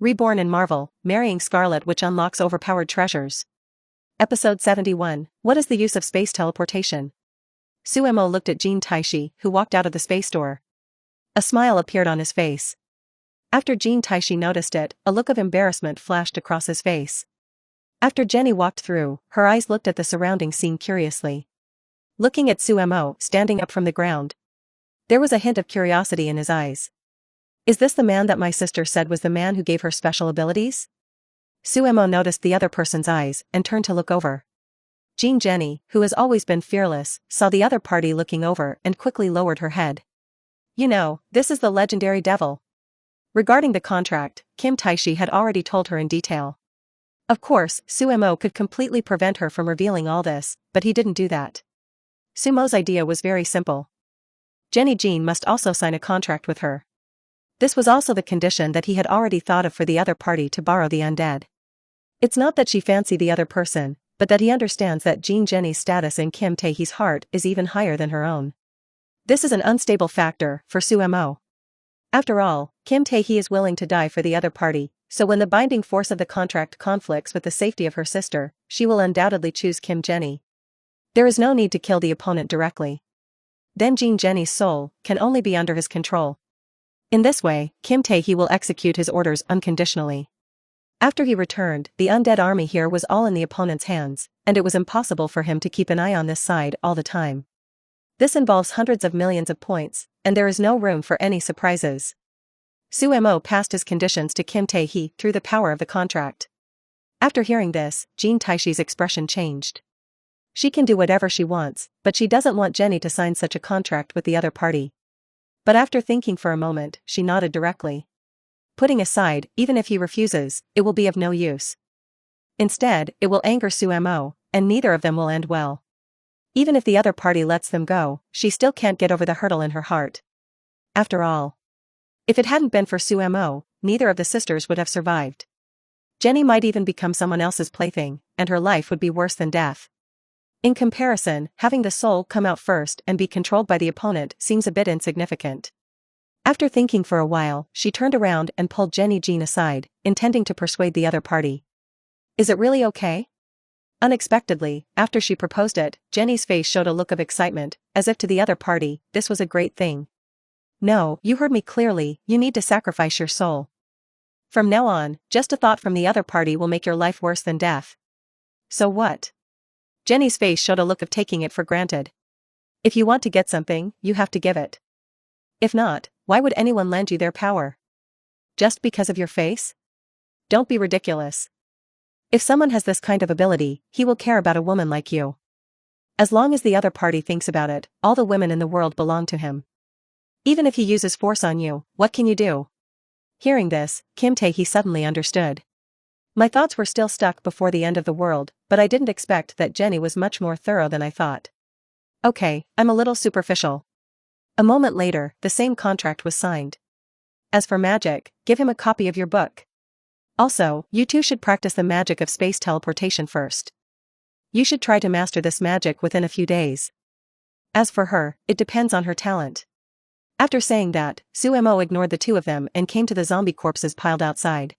Reborn in Marvel, marrying Scarlet Witch unlocks overpowered treasures. Episode 71, What is the use of space teleportation? Suemo looked at Jean Taishi, who walked out of the space door. A smile appeared on his face. After Jean Taishi noticed it, a look of embarrassment flashed across his face. After Jenny walked through, her eyes looked at the surrounding scene curiously. Looking at Suemo, standing up from the ground, there was a hint of curiosity in his eyes. Is this the man that my sister said was the man who gave her special abilities? Suemo noticed the other person's eyes and turned to look over. Jenny, who has always been fearless, saw the other party looking over and quickly lowered her head. You know, this is the legendary devil. Regarding the contract, Kim Taishi had already told her in detail. Of course, Suemo could completely prevent her from revealing all this, but he didn't do that. Sumo's idea was very simple. Jean must also sign a contract with her. This was also the condition that he had already thought of for the other party to borrow the undead. It's not that she fancied the other person, but that he understands that Jenny's status in Kim Taehee's heart is even higher than her own. This is an unstable factor for Suemo. After all, Kim Taehee is willing to die for the other party, so when the binding force of the contract conflicts with the safety of her sister, she will undoubtedly choose Kim Jenny. There is no need to kill the opponent directly. Then Jenny's soul can only be under his control. In this way, Kim Taehee will execute his orders unconditionally. After he returned, the undead army here was all in the opponent's hands, and it was impossible for him to keep an eye on this side all the time. This involves hundreds of millions of points, and there is no room for any surprises. Suemo passed his conditions to Kim Taehee through the power of the contract. After hearing this, Jean Taishi's expression changed. She can do whatever she wants, but she doesn't want Jenny to sign such a contract with the other party. But after thinking for a moment, she nodded directly. Putting aside, even if he refuses, it will be of no use. Instead, it will anger Suemo, and neither of them will end well. Even if the other party lets them go, she still can't get over the hurdle in her heart. After all, if it hadn't been for Suemo, neither of the sisters would have survived. Jenny might even become someone else's plaything, and her life would be worse than death. In comparison, having the soul come out first and be controlled by the opponent seems a bit insignificant. After thinking for a while, she turned around and pulled Jean aside, intending to persuade the other party. Is it really okay? Unexpectedly, after she proposed it, Jenny's face showed a look of excitement, as if to the other party, this was a great thing. No, you heard me clearly, you need to sacrifice your soul. From now on, just a thought from the other party will make your life worse than death. So what? Jenny's face showed a look of taking it for granted. If you want to get something, you have to give it. If not, why would anyone lend you their power? Just because of your face? Don't be ridiculous. If someone has this kind of ability, he will care about a woman like you. As long as the other party thinks about it, all the women in the world belong to him. Even if he uses force on you, what can you do? Hearing this, Kim Taehee suddenly understood. My thoughts were still stuck before the end of the world, but I didn't expect that Jenny was much more thorough than I thought. Okay, I'm a little superficial. A moment later, the same contract was signed. As for magic, give him a copy of your book. Also, you two should practice the magic of space teleportation first. You should try to master this magic within a few days. As for her, it depends on her talent. After saying that, Suemo ignored the two of them and came to the zombie corpses piled outside.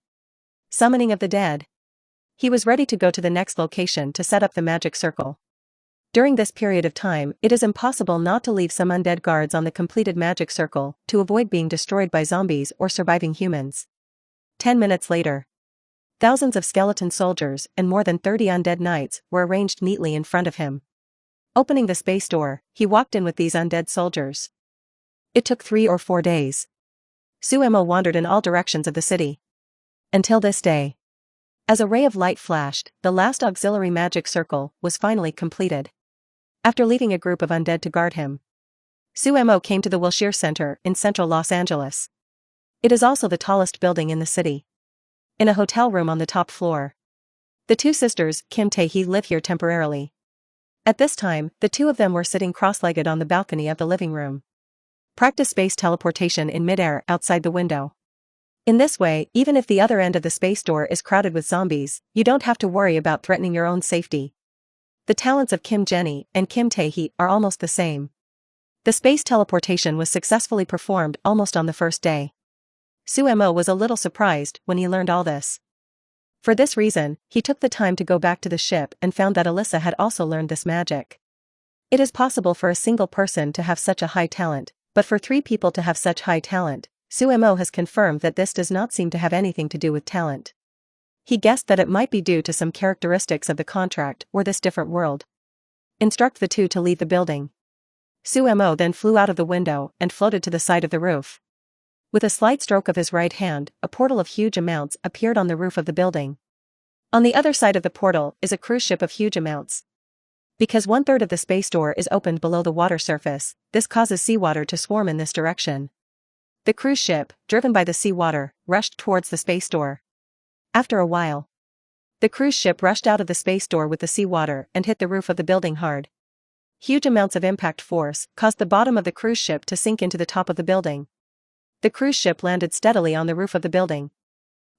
Summoning of the dead. He was ready to go to the next location to set up the magic circle. During this period of time, it is impossible not to leave some undead guards on the completed magic circle to avoid being destroyed by zombies or surviving humans. 10 minutes later, thousands of skeleton soldiers and more than 30 undead knights were arranged neatly in front of him. Opening the space door, he walked in with these undead soldiers. It took 3 or 4 days. Suemo wandered in all directions of the city. Until this day. As a ray of light flashed, the last auxiliary magic circle was finally completed. After leaving a group of undead to guard him, Suemo came to the Wilshire Center in central Los Angeles. It is also the tallest building in the city. In a hotel room on the top floor. The two sisters, Kim Taehee, live here temporarily. At this time, the two of them were sitting cross-legged on the balcony of the living room. Practice space teleportation in midair outside the window. In this way, even if the other end of the space door is crowded with zombies, you don't have to worry about threatening your own safety. The talents of Kim Jenny and Kim Taehee are almost the same. The space teleportation was successfully performed almost on the first day. Suemo was a little surprised when he learned all this. For this reason, he took the time to go back to the ship and found that Alyssa had also learned this magic. It is possible for a single person to have such a high talent, but for 3 people to have such high talent, Suemo has confirmed that this does not seem to have anything to do with talent. He guessed that it might be due to some characteristics of the contract or this different world. Instruct the 2 to leave the building. Suemo then flew out of the window and floated to the side of the roof. With a slight stroke of his right hand, a portal of huge amounts appeared on the roof of the building. On the other side of the portal is a cruise ship of huge amounts. Because 1/3 of the space door is opened below the water surface, this causes seawater to swarm in this direction. The cruise ship, driven by the seawater, rushed towards the space door. After a while, the cruise ship rushed out of the space door with the seawater and hit the roof of the building hard. Huge amounts of impact force caused the bottom of the cruise ship to sink into the top of the building. The cruise ship landed steadily on the roof of the building.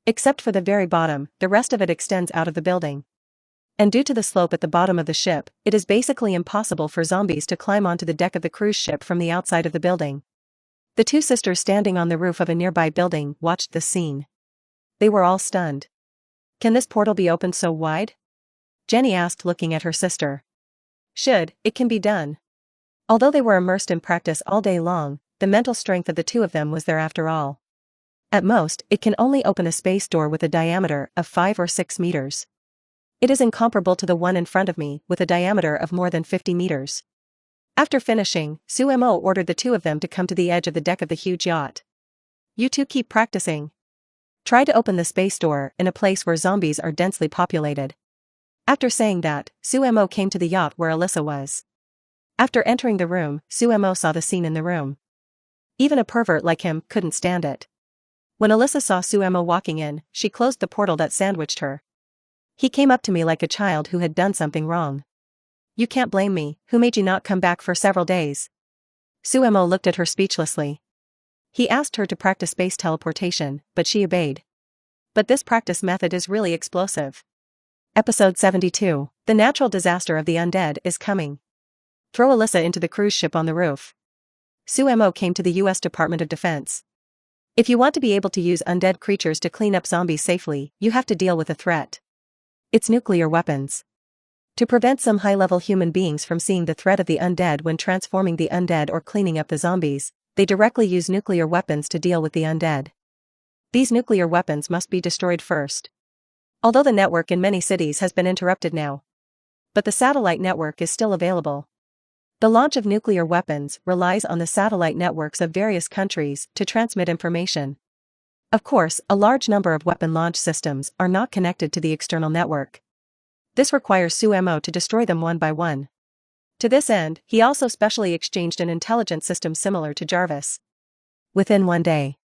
Except for the very bottom, the rest of it extends out of the building. And due to the slope at the bottom of the ship, it is basically impossible for zombies to climb onto the deck of the cruise ship from the outside of the building. The 2 sisters standing on the roof of a nearby building watched this scene. They were all stunned. Can this portal be opened so wide? Jenny asked, looking at her sister. It can be done. Although they were immersed in practice all day long, the mental strength of the 2 of them was there after all. At most, it can only open a space door with a diameter of 5 or 6 meters. It is incomparable to the one in front of me with a diameter of more than 50 meters. After finishing, Suemo ordered the 2 of them to come to the edge of the deck of the huge yacht. You 2 keep practicing. Try to open the space door in a place where zombies are densely populated. After saying that, Suemo came to the yacht where Alyssa was. After entering the room, Suemo saw the scene in the room. Even a pervert like him couldn't stand it. When Alyssa saw Suemo walking in, she closed the portal that sandwiched her. He came up to me like a child who had done something wrong. You can't blame me, who made you not come back for several days? Suemo looked at her speechlessly. He asked her to practice space teleportation, but she obeyed. But this practice method is really explosive. Episode 72, The Natural Disaster of the Undead is coming. Throw Alyssa into the cruise ship on the roof. Suemo came to the U.S. Department of Defense. If you want to be able to use undead creatures to clean up zombies safely, you have to deal with a threat. It's nuclear weapons. To prevent some high-level human beings from seeing the threat of the undead when transforming the undead or cleaning up the zombies, they directly use nuclear weapons to deal with the undead. These nuclear weapons must be destroyed first. Although the network in many cities has been interrupted now, but the satellite network is still available. The launch of nuclear weapons relies on the satellite networks of various countries to transmit information. Of course, a large number of weapon launch systems are not connected to the external network. This requires Suemo to destroy them one by one. To this end, he also specially exchanged an intelligence system similar to Jarvis. Within one day,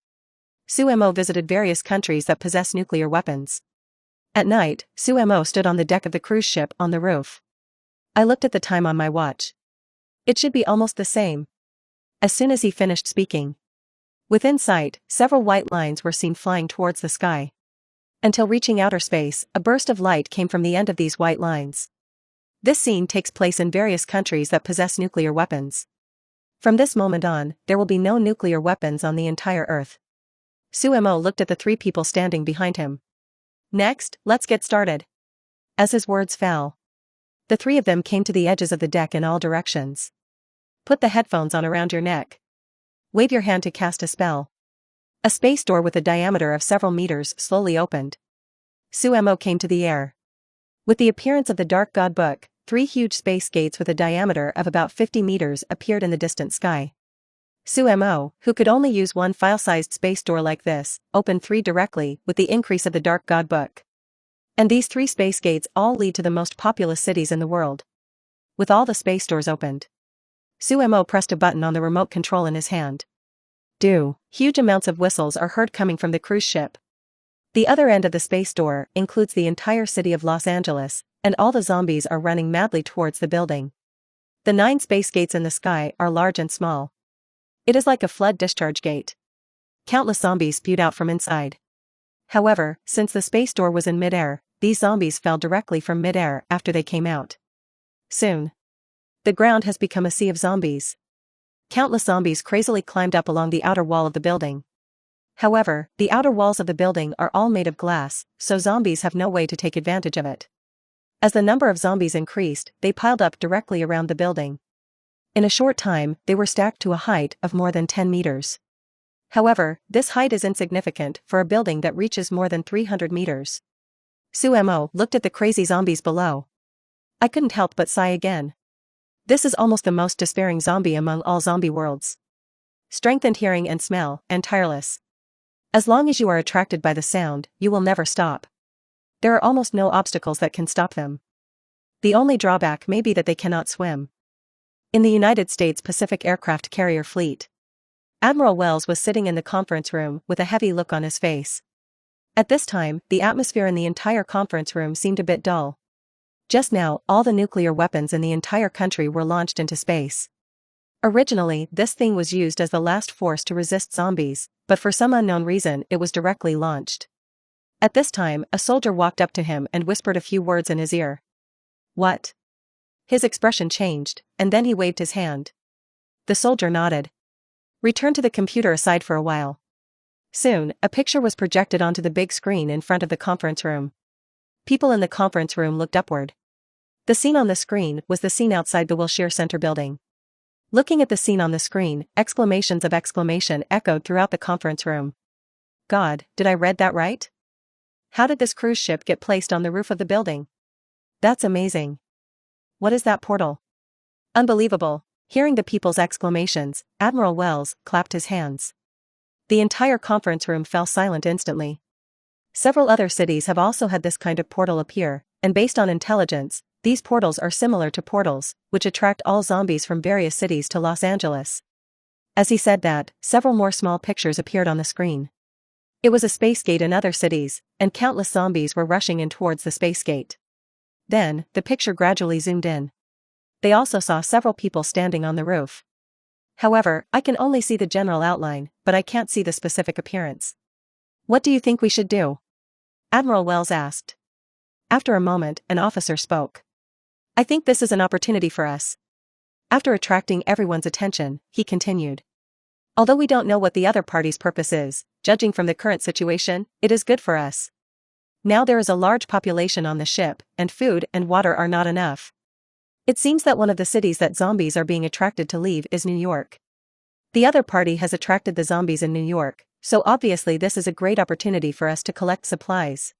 Suemo visited various countries that possess nuclear weapons. At night, Suemo stood on the deck of the cruise ship on the roof. I looked at the time on my watch. It should be almost the same. As soon as he finished speaking, within sight, several white lines were seen flying towards the sky. Until reaching outer space, a burst of light came from the end of these white lines. This scene takes place in various countries that possess nuclear weapons. From this moment on, there will be no nuclear weapons on the entire Earth. Suemo looked at the 3 people standing behind him. Next, let's get started. As his words fell, the 3 of them came to the edges of the deck in all directions. Put the headphones on around your neck. Wave your hand to cast a spell. A space door with a diameter of several meters slowly opened. Suemo came to the air. With the appearance of the Dark God Book, 3 huge space gates with a diameter of about 50 meters appeared in the distant sky. Suemo, who could only use one file-sized space door like this, opened 3 directly with the increase of the Dark God Book. And these 3 space gates all lead to the most populous cities in the world. With all the space doors opened, Suemo pressed a button on the remote control in his hand. Huge amounts of whistles are heard coming from the cruise ship. The other end of the space door includes the entire city of Los Angeles, and all the zombies are running madly towards the building. The 9 space gates in the sky are large and small. It is like a flood discharge gate. Countless zombies spewed out from inside. However, since the space door was in midair, these zombies fell directly from midair after they came out. Soon, the ground has become a sea of zombies. Countless zombies crazily climbed up along the outer wall of the building. However, the outer walls of the building are all made of glass, so zombies have no way to take advantage of it. As the number of zombies increased, they piled up directly around the building. In a short time, they were stacked to a height of more than 10 meters. However, this height is insignificant for a building that reaches more than 300 meters. Suemo looked at the crazy zombies below. I couldn't help but sigh again. This is almost the most despairing zombie among all zombie worlds. Strengthened hearing and smell, and tireless. As long as you are attracted by the sound, you will never stop. There are almost no obstacles that can stop them. The only drawback may be that they cannot swim. In the United States Pacific Aircraft Carrier Fleet, Admiral Wells was sitting in the conference room with a heavy look on his face. At this time, the atmosphere in the entire conference room seemed a bit dull. Just now, all the nuclear weapons in the entire country were launched into space. Originally, this thing was used as the last force to resist zombies, but for some unknown reason it was directly launched. At this time, a soldier walked up to him and whispered a few words in his ear. What? His expression changed, and then he waved his hand. The soldier nodded. Return to the computer aside for a while. Soon, a picture was projected onto the big screen in front of the conference room. People in the conference room looked upward. The scene on the screen was the scene outside the Wilshire Center building. Looking at the scene on the screen, exclamations of exclamation echoed throughout the conference room. God, did I read that right? How did this cruise ship get placed on the roof of the building? That's amazing. What is that portal? Unbelievable. Hearing the people's exclamations, Admiral Wells clapped his hands. The entire conference room fell silent instantly. Several other cities have also had this kind of portal appear, and based on intelligence, these portals are similar to portals, which attract all zombies from various cities to Los Angeles. As he said that, several more small pictures appeared on the screen. It was a space gate in other cities, and countless zombies were rushing in towards the space gate. Then, the picture gradually zoomed in. They also saw several people standing on the roof. However, I can only see the general outline, but I can't see the specific appearance. What do you think we should do? Admiral Wells asked. After a moment, an officer spoke. I think this is an opportunity for us. After attracting everyone's attention, he continued. Although we don't know what the other party's purpose is, judging from the current situation, it is good for us. Now there is a large population on the ship, and food and water are not enough. It seems that one of the cities that zombies are being attracted to leave is New York. The other party has attracted the zombies in New York, so obviously this is a great opportunity for us to collect supplies.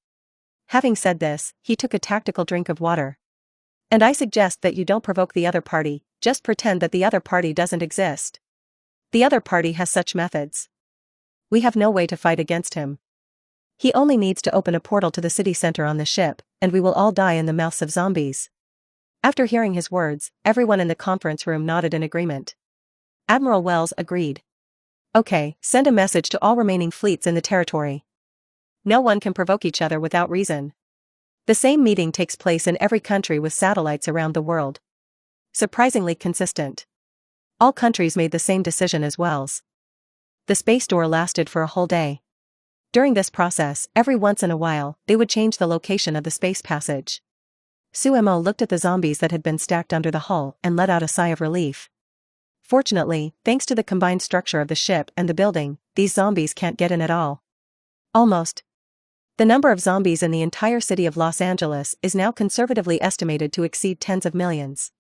Having said this, he took a tactical drink of water. And I suggest that you don't provoke the other party, just pretend that the other party doesn't exist. The other party has such methods. We have no way to fight against him. He only needs to open a portal to the city center on the ship, and we will all die in the mouths of zombies. After hearing his words, everyone in the conference room nodded in agreement. Admiral Wells agreed. Okay, send a message to all remaining fleets in the territory. No one can provoke each other without reason. The same meeting takes place in every country with satellites around the world. Surprisingly consistent. All countries made the same decision as Wells. The space door lasted for a whole day. During this process, every once in a while, they would change the location of the space passage. Suemo looked at the zombies that had been stacked under the hull and let out a sigh of relief. Fortunately, thanks to the combined structure of the ship and the building, these zombies can't get in at all. Almost. The number of zombies in the entire city of Los Angeles is now conservatively estimated to exceed tens of millions.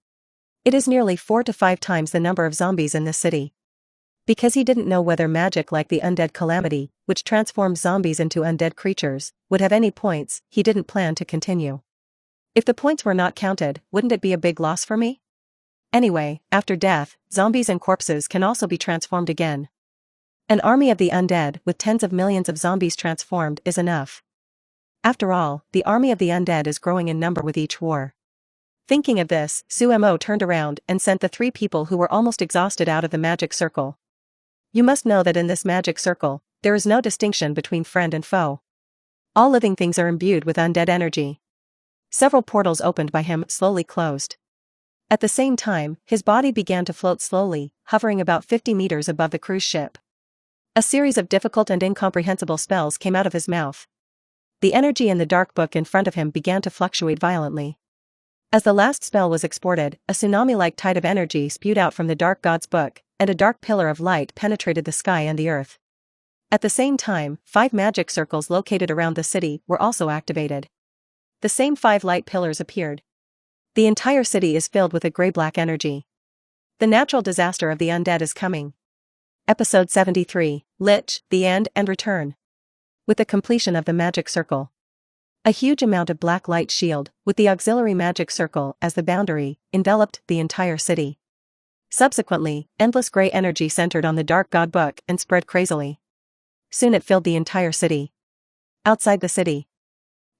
It is nearly 4 to 5 times the number of zombies in this city. Because he didn't know whether magic like the undead calamity, which transforms zombies into undead creatures, would have any points, he didn't plan to continue. If the points were not counted, wouldn't it be a big loss for me? Anyway, after death, zombies and corpses can also be transformed again. An army of the undead with tens of millions of zombies transformed is enough. After all, the army of the undead is growing in number with each war. Thinking of this, Suemo turned around and sent the 3 people who were almost exhausted out of the magic circle. You must know that in this magic circle, there is no distinction between friend and foe. All living things are imbued with undead energy. Several portals opened by him slowly closed. At the same time, his body began to float slowly, hovering about 50 meters above the cruise ship. A series of difficult and incomprehensible spells came out of his mouth. The energy in the dark book in front of him began to fluctuate violently. As the last spell was exported, a tsunami-like tide of energy spewed out from the dark god's book, and a dark pillar of light penetrated the sky and the earth. At the same time, 5 magic circles located around the city were also activated. The same 5 light pillars appeared. The entire city is filled with a gray-black energy. The natural disaster of the undead is coming. Episode 73, Lich, The End and Return. With the completion of the magic circle, a huge amount of black light shield, with the auxiliary magic circle as the boundary, enveloped the entire city. Subsequently, endless gray energy centered on the dark god book and spread crazily. Soon it filled the entire city. Outside the city,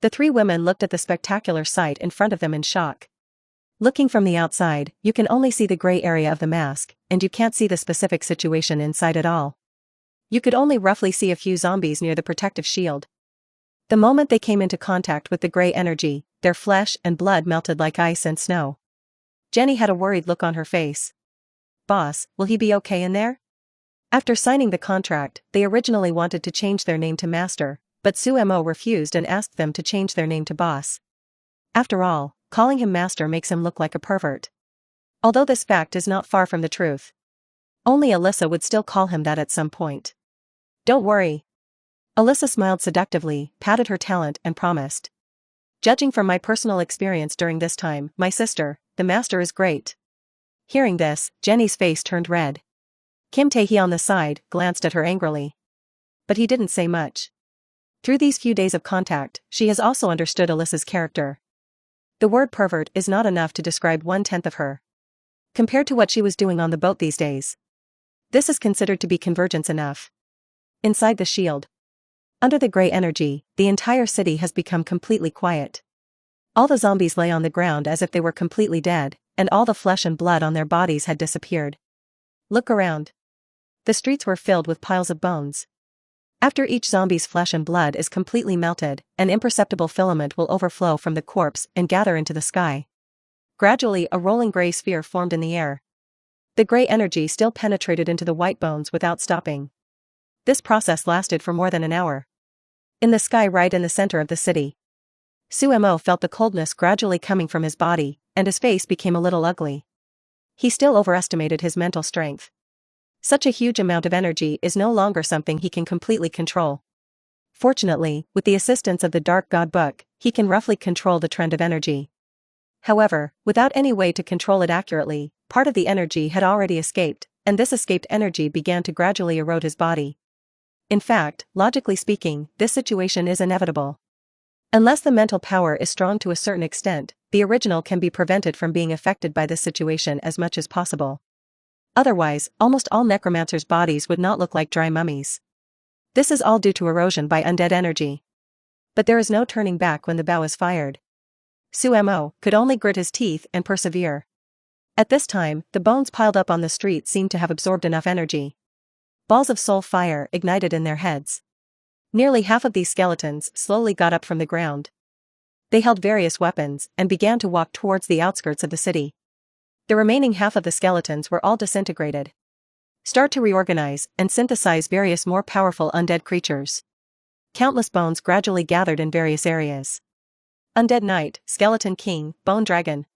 the 3 women looked at the spectacular sight in front of them in shock. Looking from the outside, you can only see the gray area of the mask, and you can't see the specific situation inside at all. You could only roughly see a few zombies near the protective shield. The moment they came into contact with the gray energy, their flesh and blood melted like ice and snow. Jenny had a worried look on her face. "Boss, will he be okay in there?" After signing the contract, they originally wanted to change their name to Master, but Sumo refused and asked them to change their name to Boss. After all, calling him Master makes him look like a pervert. Although this fact is not far from the truth. Only Alyssa would still call him that at some point. "Don't worry." Alyssa smiled seductively, patted her talent and promised. "Judging from my personal experience during this time, my sister, the Master is great." Hearing this, Jenny's face turned red. Kim Tae-hee on the side glanced at her angrily. But he didn't say much. Through these few days of contact, she has also understood Alyssa's character. The word pervert is not enough to describe 1/10 of her. Compared to what she was doing on the boat these days, this is considered to be convergence enough. Inside the shield, under the gray energy, the entire city has become completely quiet. All the zombies lay on the ground as if they were completely dead, and all the flesh and blood on their bodies had disappeared. Look around. The streets were filled with piles of bones. After each zombie's flesh and blood is completely melted, an imperceptible filament will overflow from the corpse and gather into the sky. Gradually, a rolling gray sphere formed in the air. The gray energy still penetrated into the white bones without stopping. This process lasted for more than an hour. In the sky right in the center of the city, Sumo felt the coldness gradually coming from his body, and his face became a little ugly. He still overestimated his mental strength. Such a huge amount of energy is no longer something he can completely control. Fortunately, with the assistance of the Dark God Book, he can roughly control the trend of energy. However, without any way to control it accurately, part of the energy had already escaped, and this escaped energy began to gradually erode his body. In fact, logically speaking, this situation is inevitable. Unless the mental power is strong to a certain extent, the original can be prevented from being affected by this situation as much as possible. Otherwise, almost all necromancers' bodies would not look like dry mummies. This is all due to erosion by undead energy. But there is no turning back when the bow is fired. Sumo could only grit his teeth and persevere. At this time, the bones piled up on the street seemed to have absorbed enough energy. Balls of soul fire ignited in their heads. Nearly half of these skeletons slowly got up from the ground. They held various weapons and began to walk towards the outskirts of the city. The remaining half of the skeletons were all disintegrated. Start to reorganize and synthesize various more powerful undead creatures. Countless bones gradually gathered in various areas. Undead Knight, Skeleton King, Bone Dragon.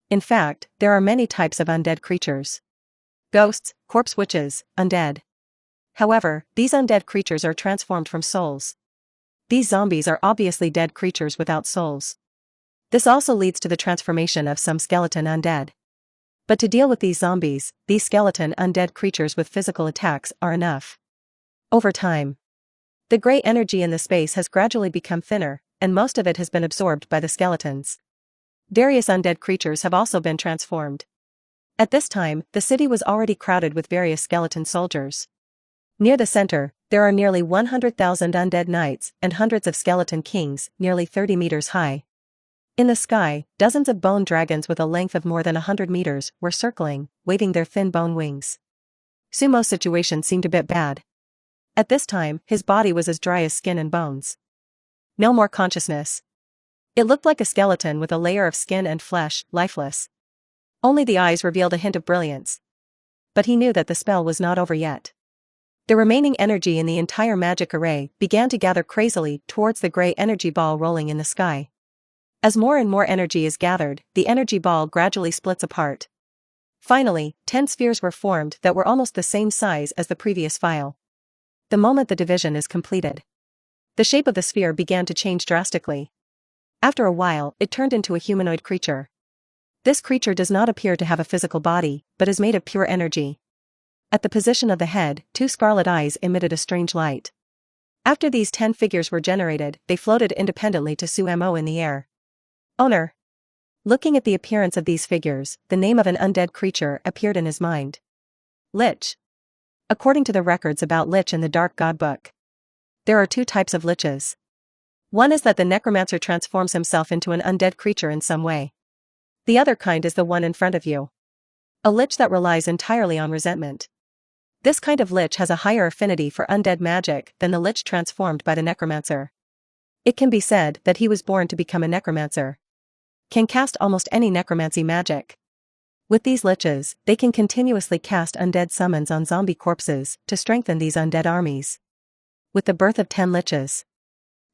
In fact, there are many types of undead creatures. Ghosts, corpse witches, undead. However, these undead creatures are transformed from souls. These zombies are obviously dead creatures without souls. This also leads to the transformation of some skeleton undead. But to deal with these zombies, these skeleton undead creatures with physical attacks are enough. Over time, the gray energy in the space has gradually become thinner, and most of it has been absorbed by the skeletons. Various undead creatures have also been transformed. At this time, the city was already crowded with various skeleton soldiers. Near the center, there are nearly 100,000 undead knights and hundreds of skeleton kings, nearly 30 meters high. In the sky, dozens of bone dragons with a length of more than 100 meters were circling, waving their thin bone wings. Sumo's situation seemed a bit bad. At this time, his body was as dry as skin and bones. No more consciousness. It looked like a skeleton with a layer of skin and flesh, lifeless. Only the eyes revealed a hint of brilliance. But he knew that the spell was not over yet. The remaining energy in the entire magic array began to gather crazily towards the gray energy ball rolling in the sky. As more and more energy is gathered, the energy ball gradually splits apart. Finally, 10 spheres were formed that were almost the same size as the previous vial. The moment the division is completed, the shape of the sphere began to change drastically. After a while, it turned into a humanoid creature. This creature does not appear to have a physical body, but is made of pure energy. At the position of the head, 2 scarlet eyes emitted a strange light. After these 10 figures were generated, they floated independently to Sumo in the air. Owner. Looking at the appearance of these figures, the name of an undead creature appeared in his mind. Lich. According to the records about Lich in the Dark God book, there are 2 types of liches. One is that the necromancer transforms himself into an undead creature in some way. The other kind is the one in front of you. A lich that relies entirely on resentment. This kind of lich has a higher affinity for undead magic than the lich transformed by the necromancer. It can be said that he was born to become a necromancer. Can cast almost any necromancy magic. With these liches, they can continuously cast undead summons on zombie corpses to strengthen these undead armies. With the birth of 10 liches,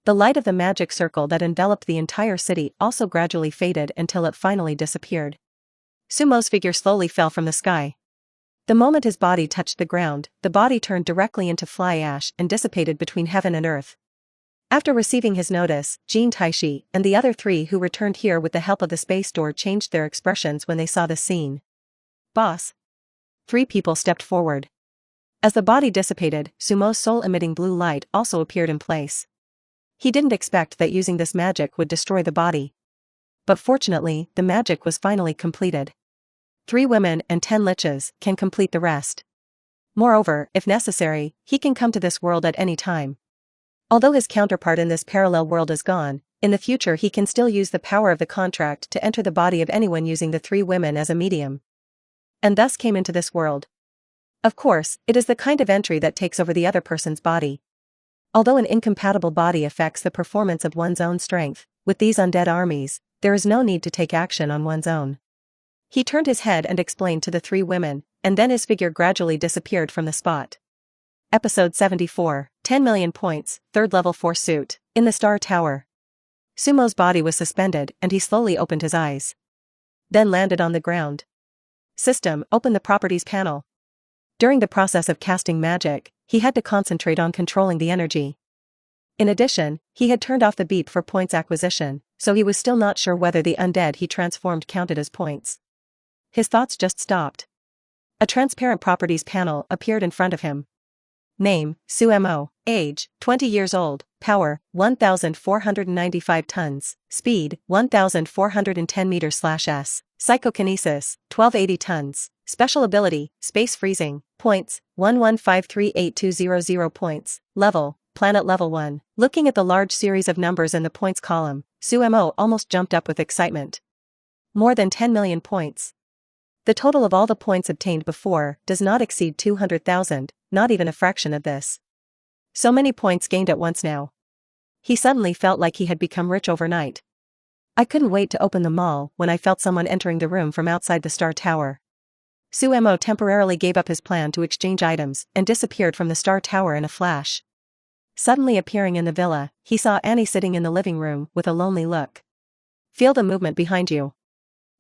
the light of the magic circle that enveloped the entire city also gradually faded until it finally disappeared. Sumo's figure slowly fell from the sky. The moment his body touched the ground, the body turned directly into fly ash and dissipated between heaven and earth. After receiving his notice, Jin Taishi and the other 3 who returned here with the help of the space door changed their expressions when they saw the scene. Boss. 3 people stepped forward. As the body dissipated, Sumo's soul-emitting blue light also appeared in place. He didn't expect that using this magic would destroy the body. But fortunately, the magic was finally completed. 3 women and 10 liches can complete the rest. Moreover, if necessary, he can come to this world at any time. Although his counterpart in this parallel world is gone, in the future he can still use the power of the contract to enter the body of anyone using the 3 women as a medium. And thus came into this world. Of course, it is the kind of entry that takes over the other person's body. Although an incompatible body affects the performance of one's own strength, with these undead armies, there is no need to take action on one's own. He turned his head and explained to the 3 women, and then his figure gradually disappeared from the spot. Episode 74, 10 million points, 3rd level 4 suit, in the Star Tower. Sumo's body was suspended and he slowly opened his eyes. Then landed on the ground. System, open the properties panel. During the process of casting magic, he had to concentrate on controlling the energy. In addition, he had turned off the beep for points acquisition, so he was still not sure whether the undead he transformed counted as points. His thoughts just stopped. A transparent properties panel appeared in front of him. Name, Sumo. Age, 20 years old. Power, 1,495 tons. Speed, 1,410 meters/s. Psychokinesis, 1280 tons. Special ability, Space Freezing. Points, 11538200 points. Level, Planet Level 1. Looking at the large series of numbers in the points column, Sumo almost jumped up with excitement. More than 10 million points. The total of all the points obtained before does not exceed 200,000, not even a fraction of this. So many points gained at once now. He suddenly felt like he had become rich overnight. I couldn't wait to open the mall when I felt someone entering the room from outside the Star Tower. Sumo temporarily gave up his plan to exchange items and disappeared from the Star Tower in a flash. Suddenly appearing in the villa, he saw Annie sitting in the living room with a lonely look. Feel the movement behind you.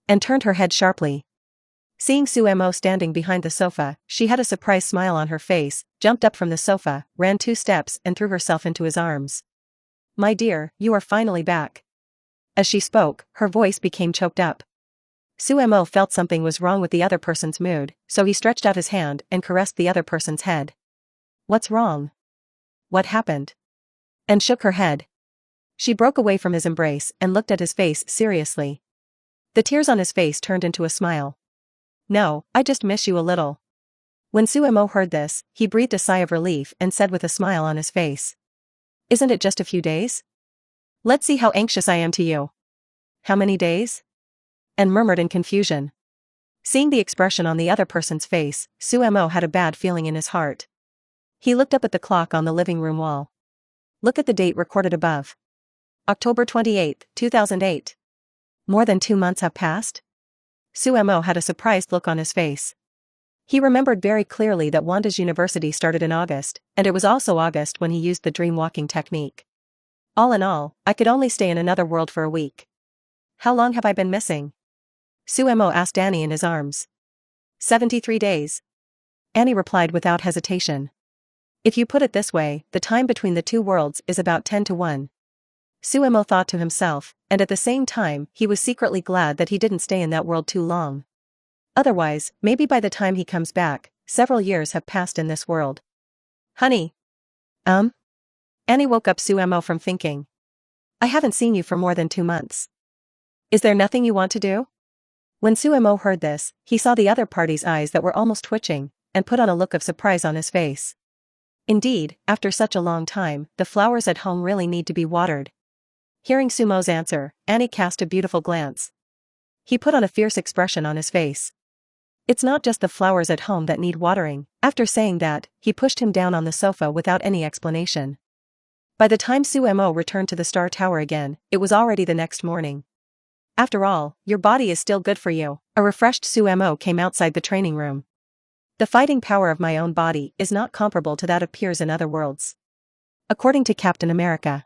And turned her head sharply. Seeing Sumo standing behind the sofa, she had a surprised smile on her face, jumped up from the sofa, ran 2 steps and threw herself into his arms. My dear, you are finally back. As she spoke, her voice became choked up. Sumo felt something was wrong with the other person's mood, so he stretched out his hand and caressed the other person's head. What's wrong? What happened? And shook her head. She broke away from his embrace and looked at his face seriously. The tears on his face turned into a smile. No, I just miss you a little. When Sumo heard this, he breathed a sigh of relief and said with a smile on his face. Isn't it just a few days? Let's see how anxious I am to you. How many days? And murmured in confusion. Seeing the expression on the other person's face, Sumo had a bad feeling in his heart. He looked up at the clock on the living room wall. Look at the date recorded above. October 28, 2008. More than 2 months have passed? Sumo had a surprised look on his face. He remembered very clearly that Wanda's university started in August, and it was also August when he used the dream walking technique. All in all, I could only stay in another world for a week. How long have I been missing? Sumo asked Annie in his arms. 73 days. Annie replied without hesitation. If you put it this way, the time between the two worlds is about 10 to 1. Suemo thought to himself, and at the same time, he was secretly glad that he didn't stay in that world too long. Otherwise, maybe by the time he comes back, several years have passed in this world. Honey. Annie woke up Suemo from thinking. I haven't seen you for more than 2 months. Is there nothing you want to do? When Suemo heard this, he saw the other party's eyes that were almost twitching, and put on a look of surprise on his face. Indeed, after such a long time, the flowers at home really need to be watered. Hearing Sumo's answer, Annie cast a beautiful glance. He put on a fierce expression on his face. It's not just the flowers at home that need watering. After saying that, he pushed him down on the sofa without any explanation. By the time Suemo returned to the Star Tower again, it was already the next morning. After all, your body is still good for you. A refreshed Suemo came outside the training room. The fighting power of my own body is not comparable to that of peers in other worlds. According to Captain America,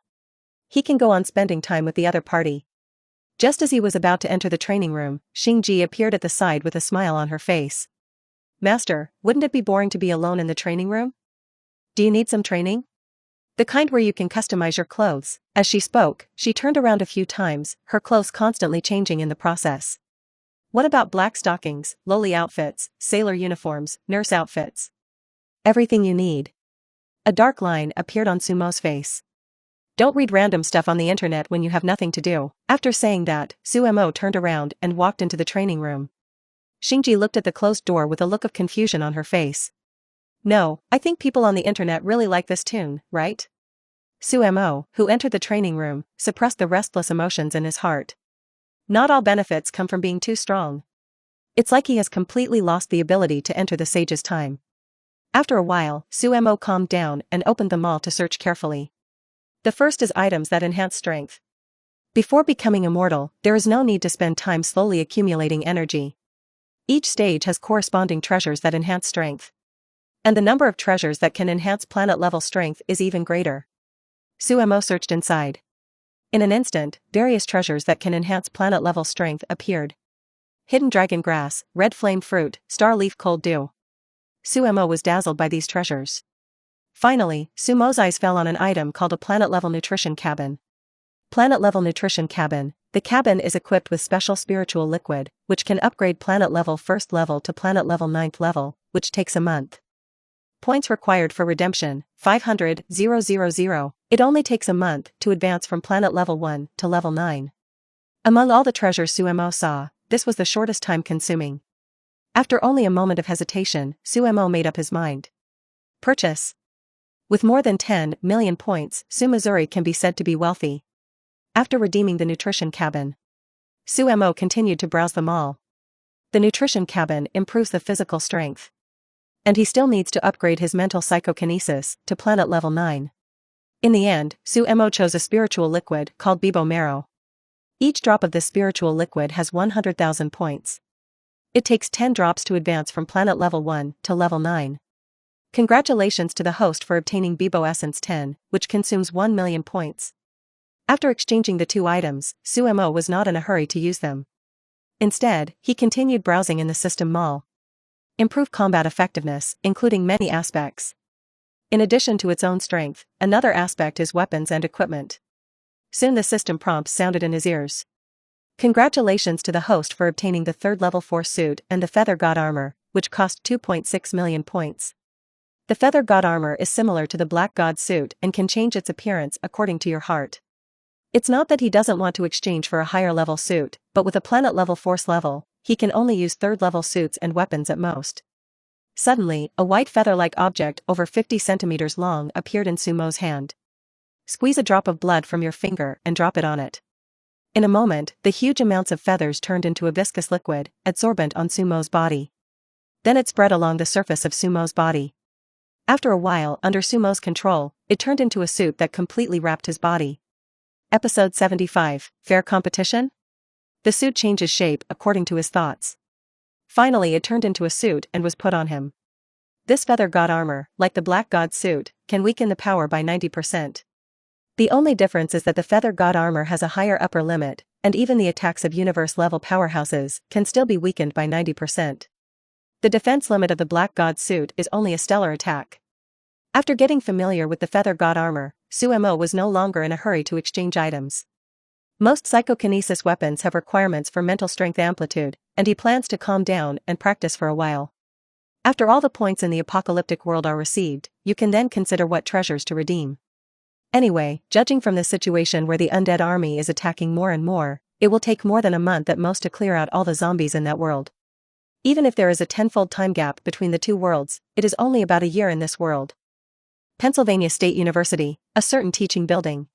he can go on spending time with the other party. Just as he was about to enter the training room, Xingji appeared at the side with a smile on her face. Master, wouldn't it be boring to be alone in the training room? Do you need some training? The kind where you can customize your clothes. As she spoke, she turned around a few times, her clothes constantly changing in the process. What about black stockings, lowly outfits, sailor uniforms, nurse outfits? Everything you need. A dark line appeared on Sumo's face. Don't read random stuff on the internet when you have nothing to do. After saying that, Suemo turned around and walked into the training room. Xingji looked at the closed door with a look of confusion on her face. No, I think people on the internet really like this tune, right? Suemo, who entered the training room, suppressed the restless emotions in his heart. Not all benefits come from being too strong. It's like he has completely lost the ability to enter the sage's time. After a while, Suemo calmed down and opened them all to search carefully. The first is items that enhance strength. Before becoming immortal, there is no need to spend time slowly accumulating energy. Each stage has corresponding treasures that enhance strength. And the number of treasures that can enhance planet-level strength is even greater. Suemo searched inside. In an instant, various treasures that can enhance planet-level strength appeared. Hidden dragon grass, red flame fruit, star leaf cold dew. Suemo was dazzled by these treasures. Finally, Sumo's eyes fell on an item called a planet-level nutrition cabin. Planet-level nutrition cabin. The cabin is equipped with special spiritual liquid, which can upgrade planet-level 1st level to planet-level 9th level, which takes a month. Points required for redemption, 500,000. It only takes a month to advance from planet level 1 to level 9. Among all the treasures Suemo saw, this was the shortest time consuming. After only a moment of hesitation, Suemo made up his mind. Purchase. With more than 10 million points, Sumizuri can be said to be wealthy. After redeeming the nutrition cabin, Suemo continued to browse them all. The nutrition cabin improves the physical strength. And he still needs to upgrade his mental psychokinesis to planet level 9. In the end, Suemo chose a spiritual liquid called Bibo Marrow. Each drop of this spiritual liquid has 100,000 points. It takes 10 drops to advance from planet level 1 to level 9. Congratulations to the host for obtaining Bibo Essence 10, which consumes 1 million points. After exchanging the two items, Suemo was not in a hurry to use them. Instead, he continued browsing in the system mall. Improve combat effectiveness, including many aspects. In addition to its own strength, another aspect is weapons and equipment. Soon the system prompts sounded in his ears. Congratulations to the host for obtaining the 3rd level Force suit and the Feather God armor, which cost 2.6 million points. The Feather God armor is similar to the Black God suit and can change its appearance according to your heart. It's not that he doesn't want to exchange for a higher level suit, but with a planet level Force level, he can only use 3rd level suits and weapons at most. Suddenly, a white feather-like object over 50 centimeters long appeared in Sumo's hand. Squeeze a drop of blood from your finger and drop it on it. In a moment, the huge amounts of feathers turned into a viscous liquid, absorbent on Sumo's body. Then it spread along the surface of Sumo's body. After a while, under Sumo's control, it turned into a suit that completely wrapped his body. Episode 75, Fair Competition? The suit changes shape according to his thoughts. Finally it turned into a suit and was put on him. This Feather God armor, like the Black God suit, can weaken the power by 90%. The only difference is that the Feather God armor has a higher upper limit, and even the attacks of universe-level powerhouses can still be weakened by 90%. The defense limit of the Black God suit is only a stellar attack. After getting familiar with the Feather God armor, Suemo was no longer in a hurry to exchange items. Most psychokinesis weapons have requirements for mental strength amplitude, and he plans to calm down and practice for a while. After all the points in the apocalyptic world are received, you can then consider what treasures to redeem. Anyway, judging from the situation where the undead army is attacking more and more, it will take more than a month at most to clear out all the zombies in that world. Even if there is a tenfold time gap between the two worlds, it is only about a year in this world. Pennsylvania State University, a certain teaching building.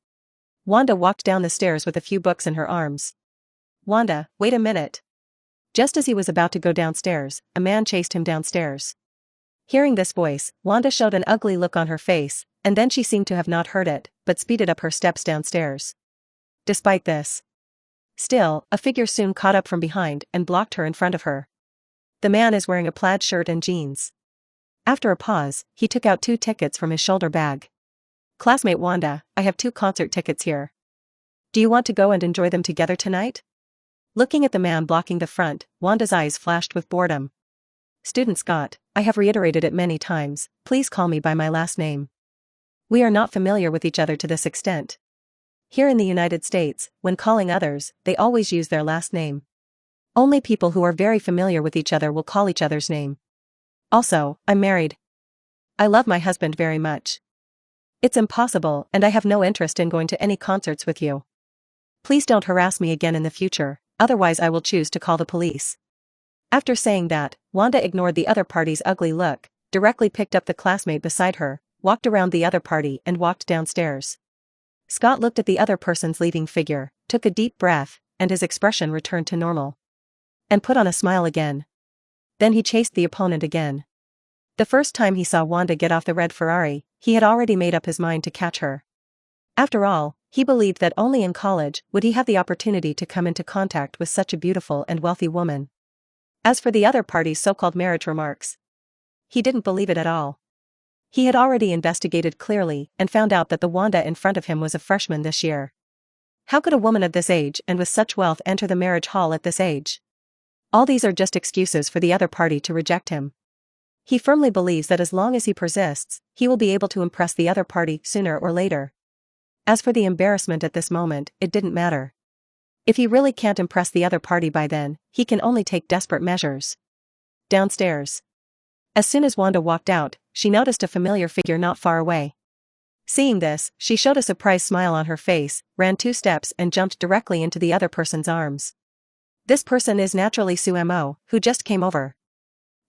Wanda walked down the stairs with a few books in her arms. Wanda, wait a minute. Just as he was about to go downstairs, a man chased him downstairs. Hearing this voice, Wanda showed an ugly look on her face, and then she seemed to have not heard it, but speeded up her steps downstairs. Despite this, still, a figure soon caught up from behind and blocked her in front of her. The man is wearing a plaid shirt and jeans. After a pause, he took out 2 tickets from his shoulder bag. Classmate Wanda, I have 2 concert tickets here. Do you want to go and enjoy them together tonight? Looking at the man blocking the front, Wanda's eyes flashed with boredom. Student Scott, I have reiterated it many times, please call me by my last name. We are not familiar with each other to this extent. Here in the United States, when calling others, they always use their last name. Only people who are very familiar with each other will call each other's name. Also, I'm married. I love my husband very much. It's impossible, and I have no interest in going to any concerts with you. Please don't harass me again in the future, otherwise I will choose to call the police. After saying that, Wanda ignored the other party's ugly look, directly picked up the classmate beside her, walked around the other party and walked downstairs. Scott looked at the other person's leading figure, took a deep breath, and his expression returned to normal. And put on a smile again. Then he chased the opponent again. The first time he saw Wanda get off the red Ferrari, he had already made up his mind to catch her. After all, he believed that only in college would he have the opportunity to come into contact with such a beautiful and wealthy woman. As for the other party's so-called marriage remarks, he didn't believe it at all. He had already investigated clearly and found out that the Wanda in front of him was a freshman this year. How could a woman of this age and with such wealth enter the marriage hall at this age? All these are just excuses for the other party to reject him. He firmly believes that as long as he persists, he will be able to impress the other party sooner or later. As for the embarrassment at this moment, it didn't matter. If he really can't impress the other party by then, he can only take desperate measures. Downstairs. As soon as Wanda walked out, she noticed a familiar figure not far away. Seeing this, she showed a surprised smile on her face, ran 2 steps and jumped directly into the other person's arms. This person is naturally Suemo, who just came over.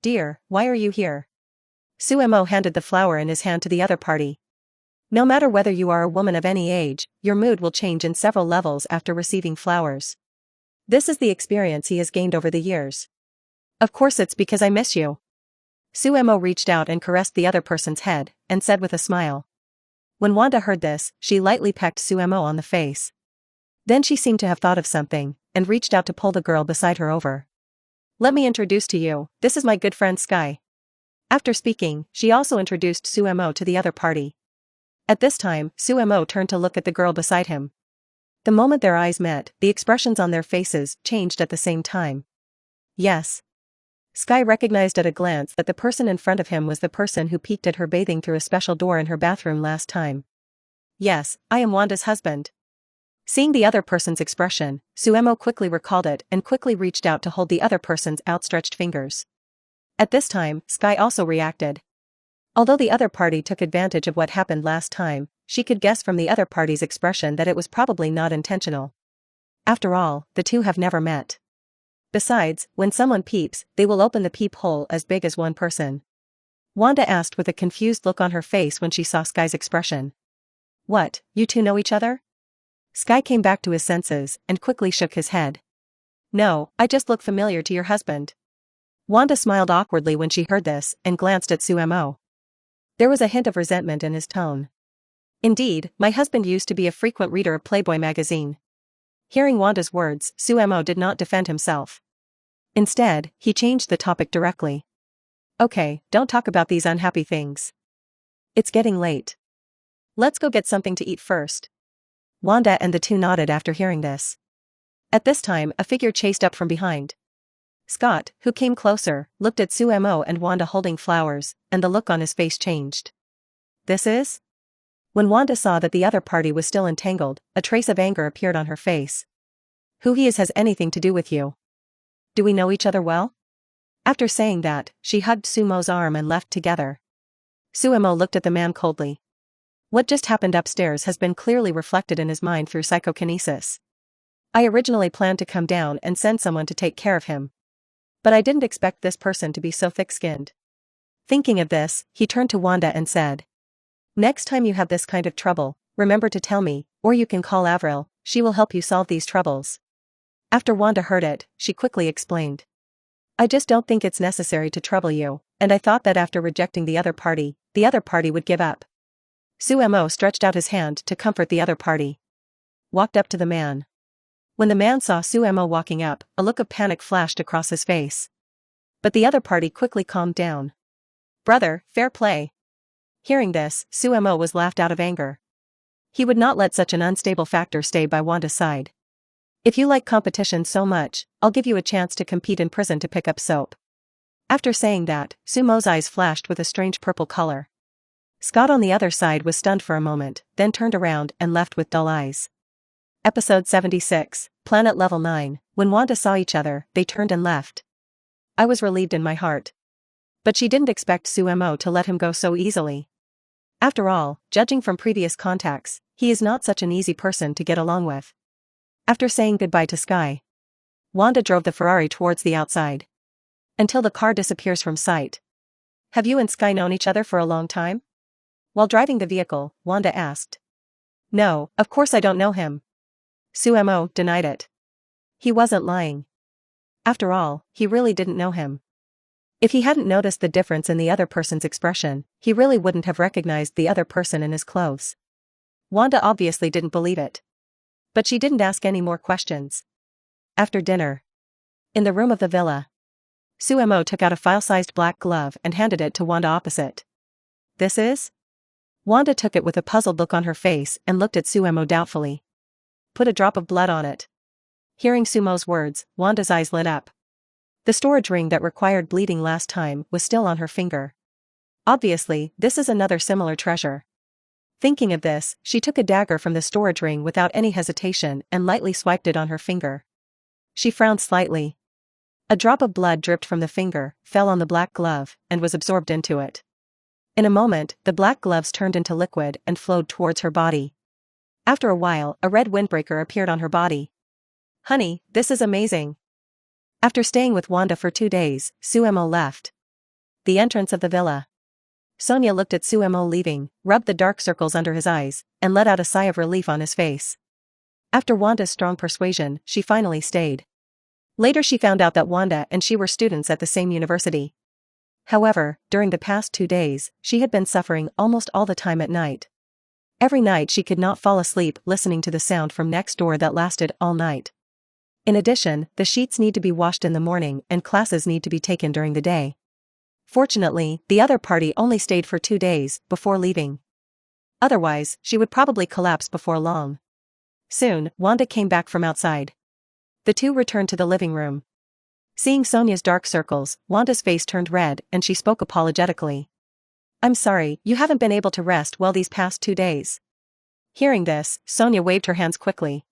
Dear, why are you here? Suemo handed the flower in his hand to the other party. No matter whether you are a woman of any age, your mood will change in several levels after receiving flowers. This is the experience he has gained over the years. Of course it's because I miss you. Suemo reached out and caressed the other person's head, and said with a smile. When Wanda heard this, she lightly pecked Suemo on the face. Then she seemed to have thought of something, and reached out to pull the girl beside her over. Let me introduce to you, this is my good friend Sky. After speaking, she also introduced Suemo to the other party. At this time, Suemo turned to look at the girl beside him. The moment their eyes met, the expressions on their faces changed at the same time. Yes. Sky recognized at a glance that the person in front of him was the person who peeked at her bathing through a special door in her bathroom last time. Yes, I am Wanda's husband. Seeing the other person's expression, Suemo quickly recalled it and quickly reached out to hold the other person's outstretched fingers. At this time, Sky also reacted. Although the other party took advantage of what happened last time, she could guess from the other party's expression that it was probably not intentional. After all, the two have never met. Besides, when someone peeps, they will open the peephole as big as one person. Wanda asked with a confused look on her face when she saw Sky's expression. What, you two know each other? Sky came back to his senses and quickly shook his head. No, I just look familiar to your husband. Wanda smiled awkwardly when she heard this and glanced at Suemo. There was a hint of resentment in his tone. Indeed, my husband used to be a frequent reader of Playboy magazine. Hearing Wanda's words, Suemo did not defend himself. Instead, he changed the topic directly. Okay, don't talk about these unhappy things. It's getting late. Let's go get something to eat first. Wanda and the two nodded after hearing this. At this time, a figure chased up from behind. Scott, who came closer, looked at Suemo and Wanda holding flowers, and the look on his face changed. This is? When Wanda saw that the other party was still entangled, a trace of anger appeared on her face. Who he is has anything to do with you. Do we know each other well? After saying that, she hugged Sumo's arm and left together. Sumo looked at the man coldly. What just happened upstairs has been clearly reflected in his mind through psychokinesis. I originally planned to come down and send someone to take care of him. But I didn't expect this person to be so thick-skinned. Thinking of this, he turned to Wanda and said, next time you have this kind of trouble, remember to tell me, or you can call Avril, she will help you solve these troubles. After Wanda heard it, she quickly explained. I just don't think it's necessary to trouble you, and I thought that after rejecting the other party would give up. Sumo stretched out his hand to comfort the other party. Walked up to the man. When the man saw Sumo walking up, a look of panic flashed across his face. But the other party quickly calmed down. Brother, fair play. Hearing this, Sumo was laughed out of anger. He would not let such an unstable factor stay by Wanda's side. If you like competition so much, I'll give you a chance to compete in prison to pick up soap. After saying that, Sumo's eyes flashed with a strange purple color. Scott on the other side was stunned for a moment, then turned around and left with dull eyes. Episode 76, Planet Level 9, when Wanda saw each other, they turned and left. I was relieved in my heart. But she didn't expect Sumo to let him go so easily. After all, judging from previous contacts, he is not such an easy person to get along with. After saying goodbye to Sky, Wanda drove the Ferrari towards the outside. Until the car disappears from sight. Have you and Sky known each other for a long time? While driving the vehicle, Wanda asked. No, of course I don't know him. Sumo denied it. He wasn't lying. After all, he really didn't know him. If he hadn't noticed the difference in the other person's expression, he really wouldn't have recognized the other person in his clothes. Wanda obviously didn't believe it. But she didn't ask any more questions. After dinner. In the room of the villa. Sumo took out a file-sized black glove and handed it to Wanda opposite. This is? Wanda took it with a puzzled look on her face and looked at Sumo doubtfully. Put a drop of blood on it. Hearing Sumo's words, Wanda's eyes lit up. The storage ring that required bleeding last time was still on her finger. Obviously, this is another similar treasure. Thinking of this, she took a dagger from the storage ring without any hesitation and lightly swiped it on her finger. She frowned slightly. A drop of blood dripped from the finger, fell on the black glove, and was absorbed into it. In a moment, the black gloves turned into liquid and flowed towards her body. After a while, a red windbreaker appeared on her body. Honey, this is amazing. After staying with Wanda for 2 days, Sumo left. The entrance of the villa. Sonia looked at Sumo leaving, rubbed the dark circles under his eyes, and let out a sigh of relief on his face. After Wanda's strong persuasion, she finally stayed. Later she found out that Wanda and she were students at the same university. However, during the past 2 days, she had been suffering almost all the time at night. Every night she could not fall asleep listening to the sound from next door that lasted all night. In addition, the sheets need to be washed in the morning and classes need to be taken during the day. Fortunately, the other party only stayed for 2 days before leaving. Otherwise, she would probably collapse before long. Soon, Wanda came back from outside. The two returned to the living room. Seeing Sonia's dark circles, Wanda's face turned red and she spoke apologetically. I'm sorry, you haven't been able to rest well these past 2 days. Hearing this, Sonia waved her hands quickly.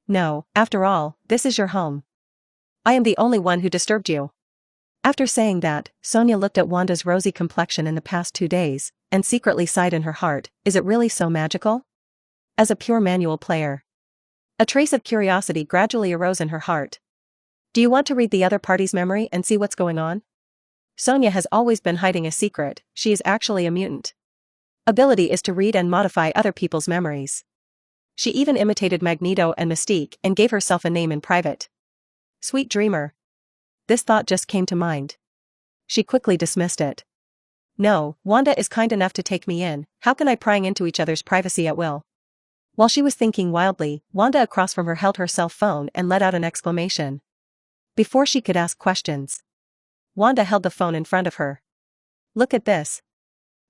No, after all, this is your home. I am the only one who disturbed you. After saying that, Sonia looked at Wanda's rosy complexion in the past 2 days, and secretly sighed in her heart, is it really so magical? As a pure manual player. A trace of curiosity gradually arose in her heart. Do you want to read the other party's memory and see what's going on? Sonia has always been hiding a secret, she is actually a mutant. Ability is to read and modify other people's memories. She even imitated Magneto and Mystique and gave herself a name in private. Sweet dreamer. This thought just came to mind. She quickly dismissed it. No, Wanda is kind enough to take me in, how can I prying into each other's privacy at will? While she was thinking wildly, Wanda across from her held her cell phone and let out an exclamation. Before she could ask questions, Wanda held the phone in front of her. Look at this.